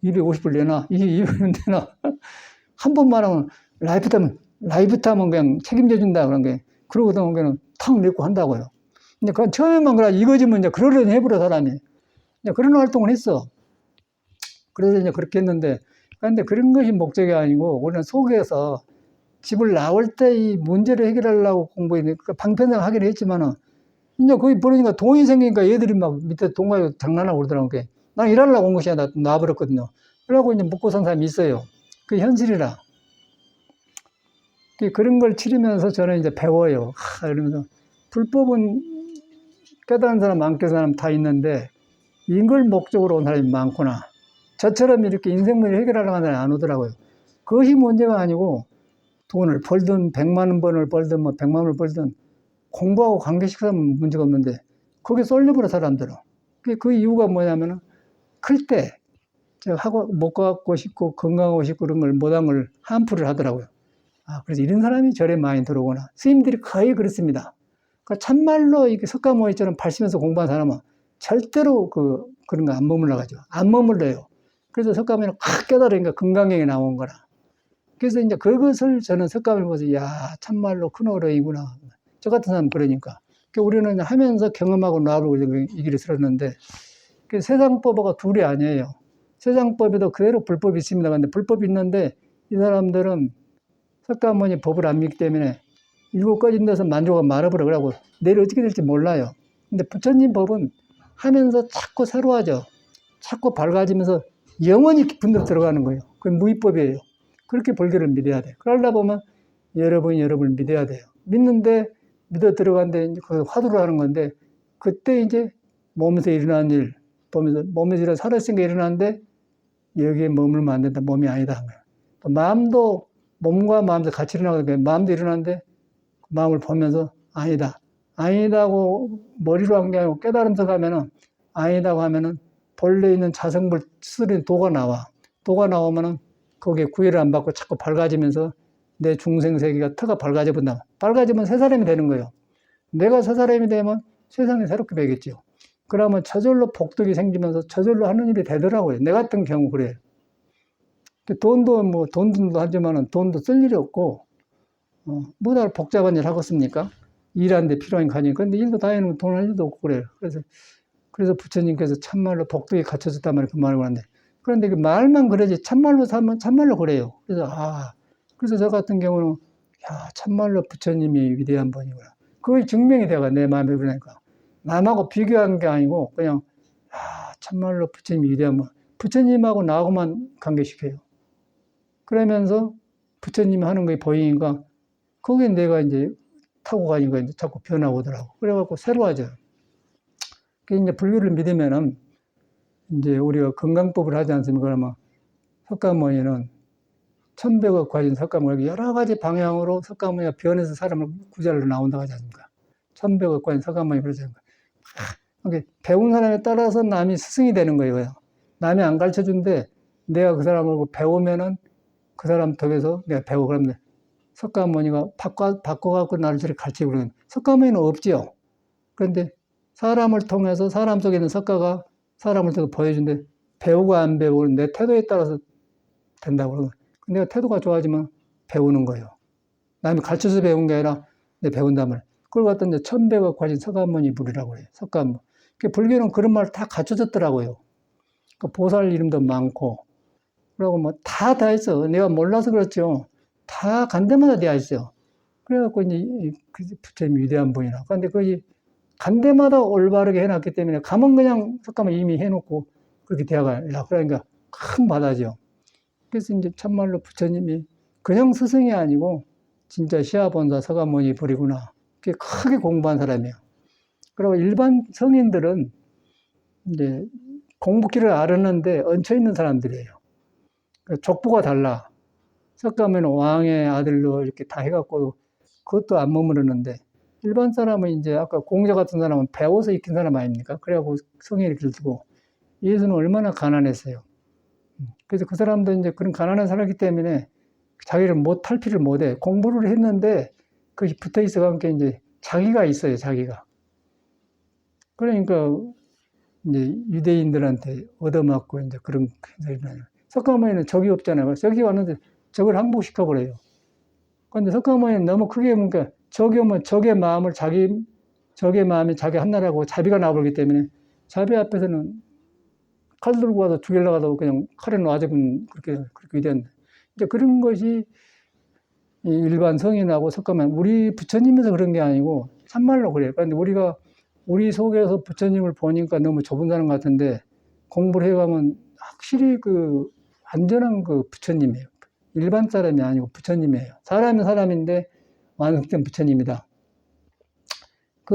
250불 내놔. 200불 내놔. 한 번만 하면 라이프 타면 그냥 책임져 준다. 그런 게. 그러고도 그냥 탁 내고 한다고요. 근데 그 처음에만 그래 이거지면 이제 그러려니 해버려 사람이. 이제 그런 활동을 했어. 그래서 이제 그렇게 했는데, 그런데 그런 것이 목적이 아니고 우리는 속에서 집을 나올 때 이 문제를 해결하려고 공부했으니까 방편을 하긴 했지만은 이제 거기 보니까 돈이 생기니까 얘들이 막 밑에 돈 가지고 장난하고 그러더라고. 난 일하려고 온 것이 아니라 놔버렸거든요. 그러고 이제 먹고 산 사람이 있어요. 그게 현실이라. 그런 걸 치르면서 저는 이제 배워요. 이러면서 불법은 깨달은 사람, 안 깨달은 사람 다 있는데 이걸 목적으로 온 사람이 많구나. 저처럼 이렇게 인생 문제 해결하려고 하는 사람이 안 오더라고요. 그것이 문제가 아니고 돈을 벌든 100만 원을 벌든 뭐 100만 원을 벌든 공부하고 관계식사하면 문제가 없는데 그게 쏠려버려 사람들은. 그 이유가 뭐냐면은, 클 때, 못 갖고 싶고, 건강하고 싶고, 그런 걸 못한 걸 한풀을 하더라고요. 그래서 이런 사람이 절에 많이 들어오구나. 스님들이 거의 그렇습니다. 그러니까 참말로 이게 석가모니처럼 발심해서 공부한 사람은 절대로 그런 거 안 머물러가죠. 안 머물러요. 그래서 석가모니는 확 깨달으니까 건강경에 나온 거라. 그래서 이제 그것을 저는 석가모니 보면서, 야, 참말로 큰 어른이구나. 저 같은 사람 그러니까. 우리는 하면서 경험하고 나하고 이 길을 들었는데, 세상법하고 둘이 아니에요. 세상법에도 그대로 불법이 있습니다. 근데 불법이 있는데, 이 사람들은 석가모니 법을 안 믿기 때문에 일곱 꺼진 데서 만족하고 말아버려. 그러고 내일 어떻게 될지 몰라요. 근데 부처님 법은 하면서 자꾸 새로워져. 자꾸 밝아지면서 영원히 깊은 데로 들어가는 거예요. 그게 무위법이에요. 그렇게 불교를 믿어야 돼. 그러다 보면 여러분이 여러분을 믿어야 돼요. 믿는데 믿어 들어간데 그 화두를 하는 건데, 그때 이제 몸에서 일어나는 일, 몸에서 살아있으니까 일어나는데 여기에 머물면 안 된다. 몸이 아니다. 또 마음도 몸과 마음도 같이 일어나거든요. 마음도 일어나는데 마음을 보면서 아니다. 아니다고 머리로 한 게 아니고 깨달으면서 가면은, 아니다고 하면은 본래 있는 자성불 쓰린 도가 나와. 도가 나오면은 거기에 구애를 안 받고 자꾸 밝아지면서 내 중생세계가 터가 밝아져 본다. 밝아지면 새 사람이 되는 거예요. 내가 새 사람이 되면 세상이 새롭게 되겠죠. 그러면 저절로 복덕이 생기면서 저절로 하는 일이 되더라고요. 내 같은 경우 그래요. 돈도 하지만은 돈도 쓸 일이 없고, 뭐다 복잡한 일 하겠습니까? 일하는데 필요한 가니까. 그런데 일도 다 해놓으면 돈 할 일도 없고 그래요. 그래서 부처님께서 참말로 복덕이 갖춰졌단 말이에요. 그 말을 하는데. 그런데 그 말만 그러지, 참말로 살면 참말로 그래요. 그래서 저 같은 경우는, 야, 참말로 부처님이 위대한 분이구나. 그게 증명이 돼가 내 마음에 그러니까. 남하고 비교한 게 아니고, 그냥, 야, 참말로 부처님이 위대한 분. 부처님하고 나하고만 관계시켜요. 그러면서 부처님이 하는 게 보이니까, 거기에 내가 이제 타고 가니까 이제 자꾸 변화가 오더라고. 그래갖고 새로워져. 이제 불교를 믿으면은, 이제 우리가 건강법을 하지 않습니까? 그러면 석가모니는 1100억 가진 석가모니가 여러 가지 방향으로 석가모니가 변해서 사람을 구제하러 나온다고 하지 않습니까? 1100억 가진 석가모니 그러지 않습니까? 배운 사람에 따라서 남이 스승이 되는 거예요. 남이 안 가르쳐 준데 내가 그 사람을 배우면은 그 사람 덕에서 내가 배우고, 그러면 석가모니가 바꿔갖고 나를 저렇게 가르치고 그러는, 석가모니는 없지요. 그런데 사람을 통해서 사람 속에 있는 석가가 사람을 통해서 보여준데, 배우고 안 배우고 내 태도에 따라서 된다고 그러고, 내가 태도가 좋아지면 배우는 거예요. 남이 가르쳐서 배운 게 아니라 내 배운단 말이에요. 그걸 갖다 이제 1100억 가진 석가모니 부르라고 해요. 석가모. 불교는 그런 말 다 갖춰졌더라고요. 보살 이름도 많고, 그러고 뭐 다 있어. 내가 몰라서 그렇죠. 다 간 데마다 되어 있어요. 그래갖고 이제 부처님 위대한 분이라. 그런데 간 데마다 올바르게 해놨기 때문에 가면 그냥 석가모니 이미 해놓고 그렇게 되어가요. 그러니까 큰 바다죠. 그래서 이제 참말로 부처님이 그냥 스승이 아니고 진짜 시아본사 석가모니 불이구나. 그게 크게 공부한 사람이에요. 그리고 일반 성인들은 이제 공부길을 알았는데 얹혀있는 사람들이에요. 족보가 달라. 석가모니는 왕의 아들로 이렇게 다 해갖고 그것도 안 머무르는데, 일반 사람은 이제 아까 공자 같은 사람은 배워서 익힌 사람 아닙니까? 그래갖고 성의를 길들고, 예수는 얼마나 가난했어요. 그래서 그 사람도 이제 그런 가난한 사람이기 때문에 자기를 탈피를 못해. 공부를 했는데 그것이 붙어 있어가 이제 자기가 있어요, 자기가. 그러니까 이제 유대인들한테 얻어맞고 이제 그런 석가모니는 적이 없잖아요. 적이 왔는데 적을 항복시켜버려요. 그런데 석가모니는 너무 크게 보니까 적이 오면 적의 마음이 자기 한나라고 자비가 나버리기 때문에 자비 앞에서는 칼 들고 와서 죽이려고 하다가 그냥 칼에 놔주면 그렇게 위대한데. 이제 그런 것이 일반 성인하고 석가모니, 우리 부처님에서 그런 게 아니고 참말로 그래요. 그런데 우리 속에서 부처님을 보니까 너무 좁은 사람 같은데, 공부를 해가면 확실히 완전한 부처님이에요. 일반 사람이 아니고 부처님이에요. 사람은 사람인데 완성된 부처님이다.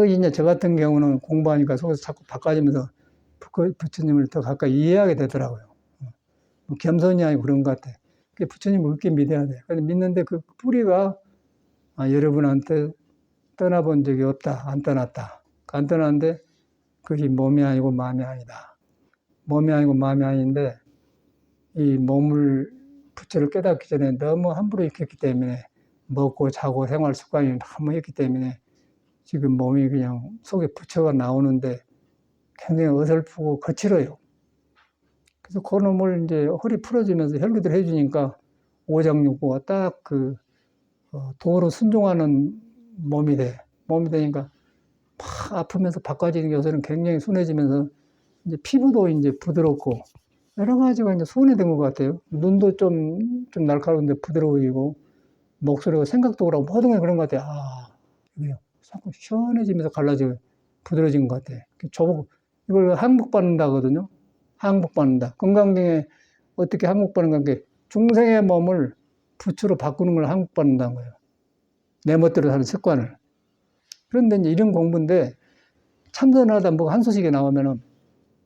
이제 저 같은 경우는 공부하니까 속에서 자꾸 바꿔지면서 부처님을 더 가까이 이해하게 되더라고요. 겸손이 아니고 그런 것 같아. 부처님을 그렇게 믿어야 돼. 근데 믿는데 그 뿌리가, 여러분한테 떠나본 적이 없다. 안 떠났다. 안 떠났는데 그것이 몸이 아니고 마음이 아니다. 몸이 아니고 마음이 아닌데 이 몸을 부처를 깨닫기 전에 너무 함부로 익혔기 때문에 먹고 자고 생활 습관이 너무 했기 때문에 지금 몸이 그냥 속에 부처가 나오는데 굉장히 어설프고 거칠어요. 그래서 그놈을 이제 허리 풀어주면서 혈기들 해주니까 오장육부가 딱 도로 순종하는 몸이 돼. 몸이 되니까 막 아프면서 바꿔지는 요새는 굉장히 순해지면서 이제 피부도 이제 부드럽고 여러 가지가 이제 순해진 것 같아요. 눈도 좀 날카로운데 부드러워지고 목소리가 생각도 그러고 모든 게 그런 것 같아요. 아, 이게 자꾸 시원해지면서 갈라지고 부드러워진 것 같아. 저보고 이걸 항복받는다거든요. 항복받는다. 건강경에 어떻게 항복받는 게 중생의 몸을 부처로 바꾸는 걸 항복받는다는 거예요. 내 멋대로 사는 습관을. 그런데 이제 이런 공부인데 참선하다 뭐 한 소식이 나오면은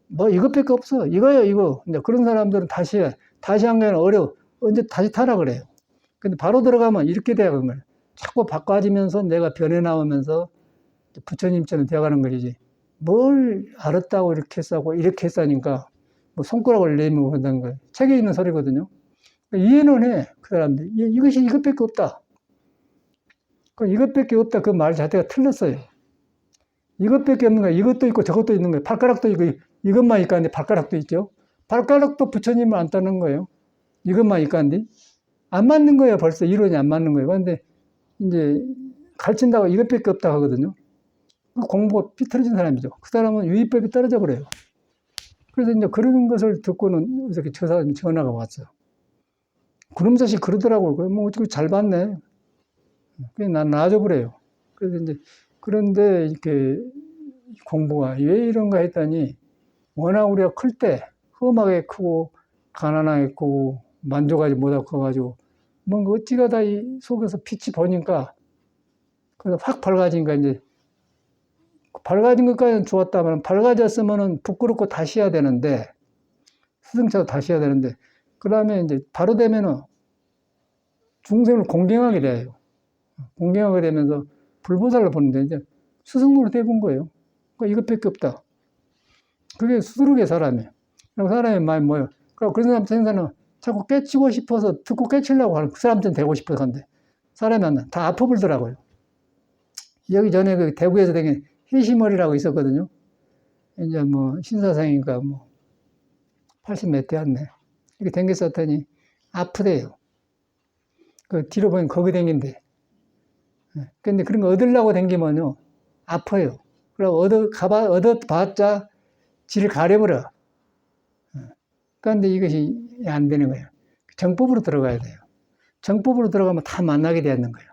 뭐 이것밖에 없어. 이거야 이거. 이제 그런 사람들은 다시 한 거는 어려워. 언제 다시 타라 그래요. 근데 바로 들어가면 이렇게 돼야 그런 거예요. 자꾸 바꿔지면서 내가 변해 나오면서 부처님처럼 되어가는 것이지. 뭘 알았다고 이렇게 했다고 이렇게 했다니까 뭐 손가락을 내밀고 한다는 거예요. 책에 있는 소리거든요. 이해는 해. 그 사람들이. 이것이 이것밖에 없다. 이것밖에 없다. 그 말 자체가 틀렸어요. 이것밖에 없는 거야. 이것도 있고 저것도 있는 거예요. 발가락도 있고 이것만 있까는데 발가락도 있죠. 발가락도 부처님을 안 따는 거예요. 이것만 있까는데 안 맞는 거예요. 벌써 이론이 안 맞는 거예요. 그런데 이제 가르친다고 이것밖에 없다 하거든요. 공부가 삐뚤어진 사람이죠. 그 사람은 유의법이 떨어져 버려요. 그래서 이제 그런 것을 듣고는 이렇게 저 사람이 전화가 왔어요. 그놈 자식 그러더라고요. 뭐 어떻게 잘 봤네. 그냥 난 놔줘버려요. 그래서 이제 그런데 이렇게 공부가 왜 이런가 했더니 워낙 우리가 클 때 험하게 크고 가난하게 크고 만족하지 못하고 커가지고 뭔가 어찌가다 이 속에서 빛이 보니까 그래서 확 밝아지니까 이제 밝아진 것까지는 좋았다면 밝아졌으면은 부끄럽고 다시 해야 되는데 스승처럼 다시 해야 되는데 그 다음에 이제 바로 되면은 중생을 공경하게 돼요. 공경하게 되면서 불보살을 보는데 이제 스승으로 돼본 거예요. 그러니까 이것밖에 없다. 그게 수두룩의 사람이에요. 사람의 마음이 뭐예요? 그런 사람 생사는 자꾸 깨치고 싶어서 듣고 깨치려고 하는 그 사람처럼 되고 싶어서 한데 사람이 다 아파 불더라고요. 여기 전에 그 대구에서 되게 해시머리라고 있었거든요. 이제 뭐 신사상인가 뭐 80 몇 대 왔네. 이렇게 댕겼었더니 아프대요. 그 뒤로 보면 거기 댕긴대. 근데 그런 거 얻으려고 댕기면요 아파요. 그리고 얻어봤자 지를 가려버려. 그런데 이것이 안 되는 거예요. 정법으로 들어가야 돼요. 정법으로 들어가면 다 만나게 되는 거예요.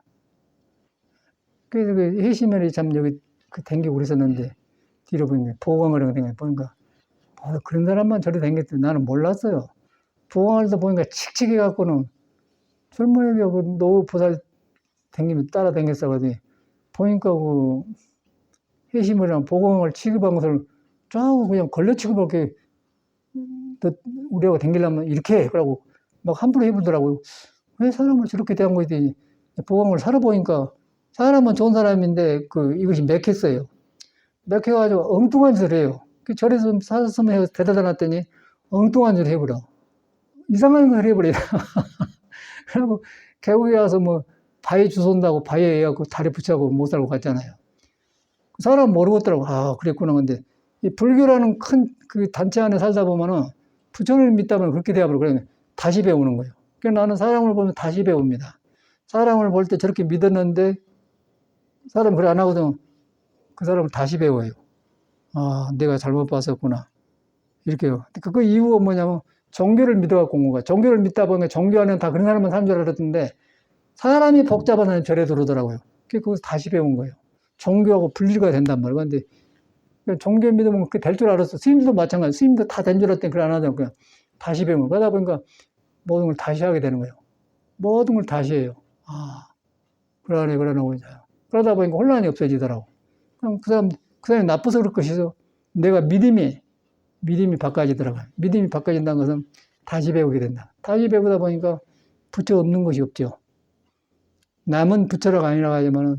그래서 그 해시면이 참 여기 그 댕기고 그랬었는데 뒤로 보니까 보광을 보니까 그런 사람만 저리 댕겼대. 나는 몰랐어요. 보광을도 보니까 칙칙해갖고는 젊은이가 그 노보살 댕기면 따라 댕겼어. 그러더니 보니까 그 해시머리랑 보광을 취급한 것을 쫙 그냥 걸려 취급하게 우리하고 댕기려면 이렇게 해. 그러고 막 함부로 해보더라고요. 왜 사람을 저렇게 대한 거지? 보광을 살아보니까 사람은 좋은 사람인데 이것이 맥혔어요. 맥혀가지고 엉뚱한 짓을 해요. 절에서 사셨으면 해서 데려다 놨더니 엉뚱한 짓을 해버려. 이상한 걸 해버려. 그리고 개국에 와서 뭐 바위 주선다고 바위에 해갖고 다리 붙여갖고 못 살고 갔잖아요. 그 사람 모르겠더라고. 아, 그랬구나. 근데 이 불교라는 큰 그 단체 안에 살다 보면은 부처를 믿다 보면 그렇게 되어버려. 그러면 다시 배우는 거예요. 그러니까 나는 사람을 보면 다시 배웁니다. 사람을 볼 때 저렇게 믿었는데 사람 그래 안 하거든. 그 사람을 다시 배워요. 아, 내가 잘못 봤었구나. 이렇게요. 그 이유가 뭐냐면 종교를 믿어갖고 온 거야. 종교를 믿다 보니까 종교 안에는 다 그런 사람만 사는 줄 알았는데 사람이 복잡한 사람이 절에 들어오더라고요. 그래서 다시 배운 거예요. 종교하고 분리가 된단 말이에요. 근데 종교 믿으면 그게 될 줄 알았어. 스님들도 마찬가지. 스님도 다 된 줄 알았더니 그걸 안 하더라고요. 그냥 다시 배운 거예요. 그러다 보니까 모든 걸 다시 하게 되는 거예요. 모든 걸 다시 해요. 아, 그러네. 그러다 보니까 혼란이 없어지더라고. 그럼 그 사람이 나빠서 그럴 것이죠. 내가 믿음이 바꿔지더라고요. 믿음이 바꿔진다는 것은 다시 배우게 된다. 다시 배우다 보니까 부처 없는 것이 없죠. 남은 부처라고 아니라고 하지만은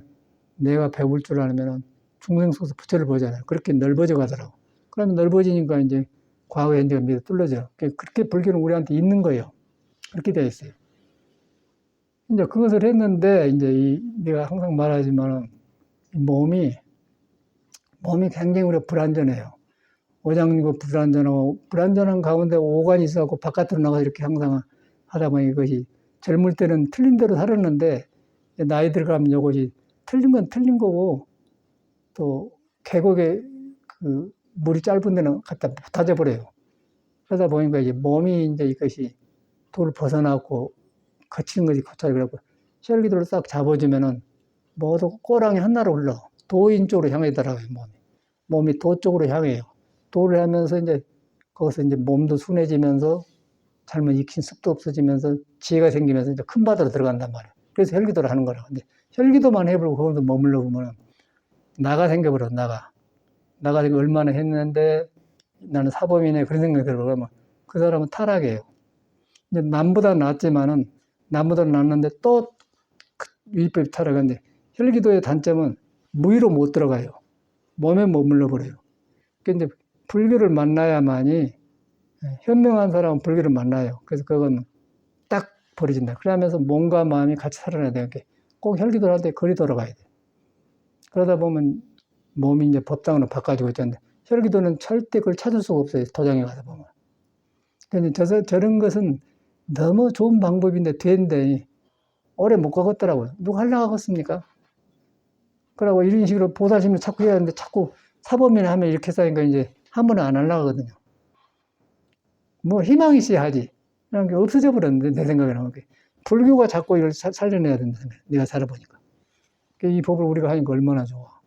내가 배울 줄 알면은 중생 속에서 부처를 보잖아요. 그렇게 넓어져 가더라고. 그러면 넓어지니까 이제 과거, 현재가 미래 뚫려져요. 그렇게 불교는 우리한테 있는 거예요. 그렇게 되어 있어요. 이제 그것을 했는데, 이제 내가 항상 말하지만, 몸이 굉장히 우리가 불안전해요. 오장육부 불안전하고, 불안전한 가운데 오간이 있어갖고 바깥으로 나가서 이렇게 항상 하다 보니 이것이 젊을 때는 틀린 대로 살았는데, 나이 들어가면 이것이 틀린 건 틀린 거고, 또 계곡에 그 물이 짧은 데는 갖다 닫아 버려요. 그러다 보니까 이제 몸이 이제 이것이 돌을 벗어나고 거치는 것이 고쳐요. 그래갖고 혈기도를 싹 잡아주면은 모두 꼬랑이 하나로 흘러 도인 쪽으로 향하더라고요. 몸이 도 쪽으로 향해요. 도를 하면서 이제 거기서 이제 몸도 순해지면서 잘못 익힌 습도 없어지면서 지혜가 생기면서 이제 큰 바다로 들어간단 말이에요. 그래서 혈기도를 하는 거라. 근데 혈기도만 해보고 거기서 머물러 보면 나가 생겨버려. 나가 생겨 얼마나 했는데 나는 사범이네 그런 생각이 들어가면 그 사람은 타락이에요. 이제 남보다 낫지만은 남보다 낫는데 또 위법이 타락하는데 혈기도의 단점은 무의로 못 들어가요. 몸에 머물러 버려요. 그러니까 이제 불교를 만나야만이 현명한 사람은 불교를 만나요. 그래서 그건 딱 버려진다. 그러면서 몸과 마음이 같이 살아나야 돼요. 꼭 혈기도를 할 때 거리 돌아가야 돼요. 그러다 보면 몸이 이제 법당으로 바꿔지고 있는데 혈기도는 절대 그걸 찾을 수가 없어요. 도장에 가서 보면. 그러니까 저런 것은 너무 좋은 방법인데 되는데 오래 못 가겠더라고요. 누가 하려고 하겠습니까? 그러고 이런 식으로 보살심을 자꾸 해야 하는데 자꾸 사범이나 하면 이렇게 쌓이니까 이제 한 번은 안 하려고 하거든요. 뭐 희망이 있어야 하지. 그런 게 없어져 버렸는데 내 생각에는. 불교가 자꾸 이걸 살려내야 된다. 내가 살아보니까. 이 법을 우리가 하니까 얼마나 좋아.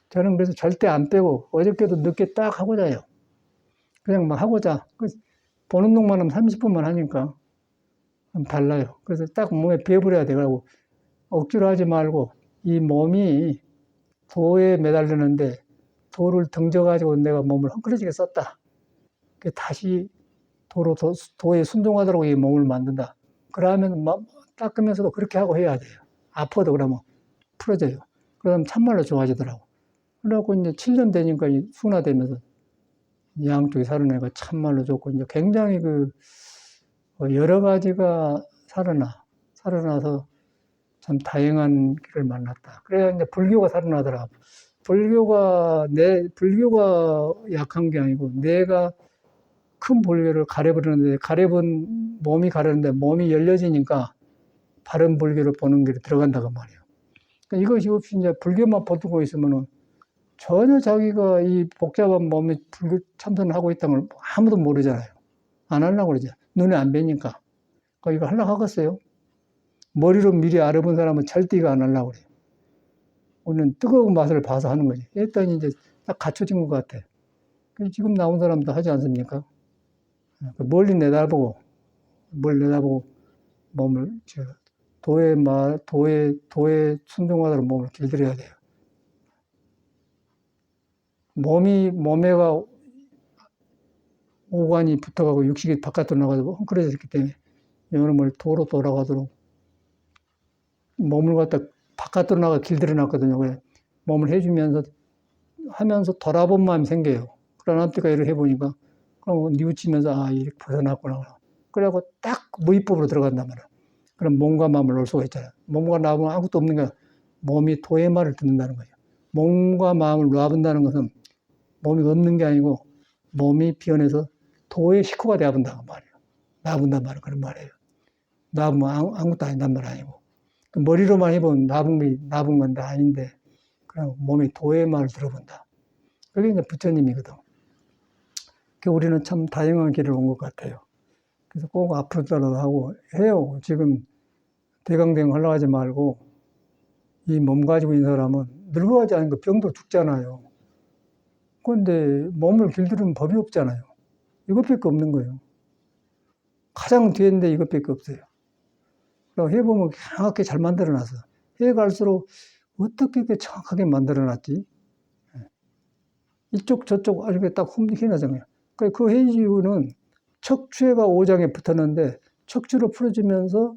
저는 그래서 절대 안 빼고 어저께도 늦게 딱 하고 자요. 그냥 막 하고 자. 보는 동만 하면 30분만 하니까 달라요. 그래서 딱 몸에 배워버려야 되고 억지로 하지 말고 이 몸이 도에 매달리는데 도를 던져가지고 내가 몸을 헝클어지게 썼다. 다시 도에 순종하도록 이 몸을 만든다. 그러면 닦으면서도 그렇게 하고 해야 돼요. 아파도 그러면 풀어져요. 그러면 참말로 좋아지더라고. 그래갖고 이제 7년 되니까 순화되면서 양쪽이 살아내가 참말로 좋고 이제 굉장히 여러 가지가 살아나서 참 다양한 길을 만났다. 그래야 이제 불교가 살아나더라고. 불교가 약한 게 아니고 내가 큰 불교를 가려버리는데 몸이 가려는데 몸이 열려지니까 바른 불교를 보는 길에 들어간다고 말이에요. 그러니까 이것이 없이 이제 불교만 버티고 있으면은 전혀 자기가 이 복잡한 몸에 불교 참선을 하고 있다는 걸 아무도 모르잖아요. 안 하려고 그러죠. 눈에 안 뵈니까. 그러니까 이거 하려고 하겠어요? 머리로 미리 알아본 사람은 절대 이거 안 하려고 그래요. 우리는 뜨거운 맛을 봐서 하는 거지. 일단 이제 딱 갖춰진 것 같아. 지금 나온 사람도 하지 않습니까? 멀리 내다보고 몸을 도에 순종하도록 몸을 길들여야 돼요. 몸에가 오관이 붙어가고 육식이 바깥으로 나가서 헝클어져 있기 때문에 이놈을 도로 돌아가도록 몸을 갖다 바깥으로 나가 길들여 놨거든요. 그래 몸을 해주면서 하면서 돌아본 마음이 생겨요. 그러나 때가 이렇게 해보니까 그럼 뉘우치면서 이렇게 벗어났구나. 그래갖고 딱 무의법으로 들어간단 말이야. 그럼 몸과 마음을 놓을 수가 있잖아요. 몸과 마음은 아무것도 없는 거야. 몸이 도의 말을 듣는다는 거죠. 몸과 마음을 놔본다는 것은 몸이 없는 게 아니고 몸이 변해서 도의 식구가 되어본다는 말이에요. 놔본단 말이에요. 그런 말이에요. 놔보면 아무것도 아닌단 말 아니고. 머리로만 해보면 놔본 건데 아닌데 그냥 몸이 도의 말을 들어본다. 그게 이제 부처님이거든. 우리는 참 다양한 길을 온 것 같아요. 그래서 꼭 앞으로라도 하고 해요. 지금 대강대강 하려고 하지 말고 이 몸 가지고 있는 사람은 늙어가지 않으니까 병도 죽잖아요. 그런데 몸을 길들이는 법이 없잖아요. 이것밖에 없는 거예요. 가장 뒤인데 이것밖에 없어요. 해보면 정확하게 잘 만들어놨어. 해갈수록 어떻게 이렇게 정확하게 만들어놨지? 이쪽 저쪽 이렇게 딱 휘나잖아요. 그 해이유는 척추가 오장에 붙었는데 척추로 풀어주면서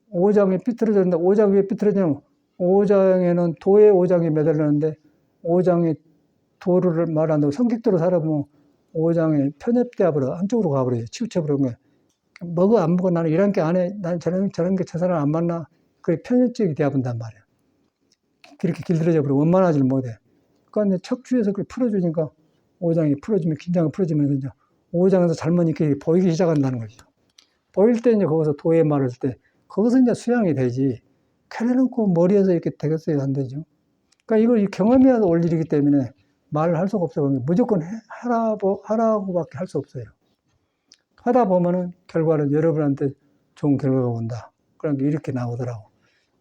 오장이 삐뚤어졌는데 오장 위에 삐뚤어지면 오장에는 도의 오장이 매달렸는데 오장이 도를 말한다고 성격대로 살아보면 오장에 편협돼버려. 한쪽으로 가버려요. 치우쳐버리는 거야. 먹어, 안 먹어. 나는 이런 게 안 해. 난 저런 게 저 사람 안 만나. 그게 편협적이 되어본단 말이야. 그렇게 길들여져 버리고 원만하지를 못해. 그러니까 척추에서 그걸 풀어주니까 오장이 풀어지면, 긴장을 풀어지면서 이제 오장에서 잘못 이렇게 보이기 시작한다는 거죠. 보일 때 이제 거기서 도에 말할 때, 거기서 이제 수양이 되지. 캐내놓고 머리에서 이렇게 되겠어요? 안 되죠. 그러니까 이거 경험해야 올 일이기 때문에 말을 할 수가 없어요. 무조건 하라고밖에 할 수 없어요. 하다 보면은 결과는 여러분한테 좋은 결과가 온다. 그러니까 이렇게 나오더라고.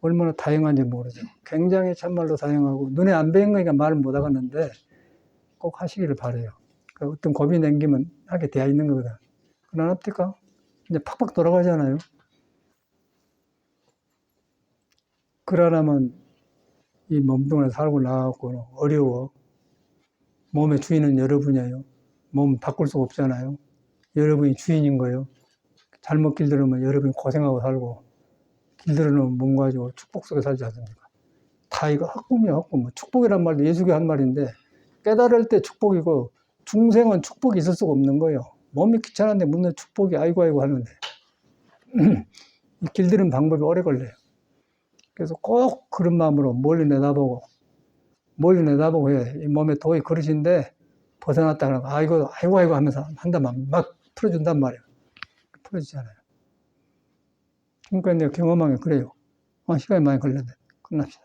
얼마나 다양한지 모르죠. 굉장히 참말로 다양하고, 눈에 안 뵈인 거니까 말을 못 하겠는데 꼭 하시기를 바래요. 그러니까 어떤 겁이 남기면 하게 되어 있는 거거든. 그러나 어떨까? 이제 팍팍 돌아가잖아요. 그러려면 이 몸뚱아리 살고 나가고는 어려워. 몸의 주인은 여러분이에요. 몸 바꿀 수가 없잖아요. 여러분이 주인인 거예요. 잘못 길들으면 여러분이 고생하고 살고, 길들여놓으면 몸 가지고 축복 속에 살지 않습니까? 다 이거 헛꿈이야, 헛꿈. 뭐 축복이란 말도 예수교 한 말인데, 깨달을 때 축복이고, 중생은 축복이 있을 수가 없는 거예요. 몸이 귀찮은데 묻는 축복이 아이고 하는데. 길들이는 방법이 오래 걸려요. 그래서 꼭 그런 마음으로 멀리 내다보고 해. 이 몸에 도의 그릇인데 벗어났다 그러면 아이고 하면서 한다면 막 풀어준단 말이에요. 풀어지잖아요. 그러니까 내가 경험한 게 그래요. 시간이 많이 걸렸네. 끝납시다.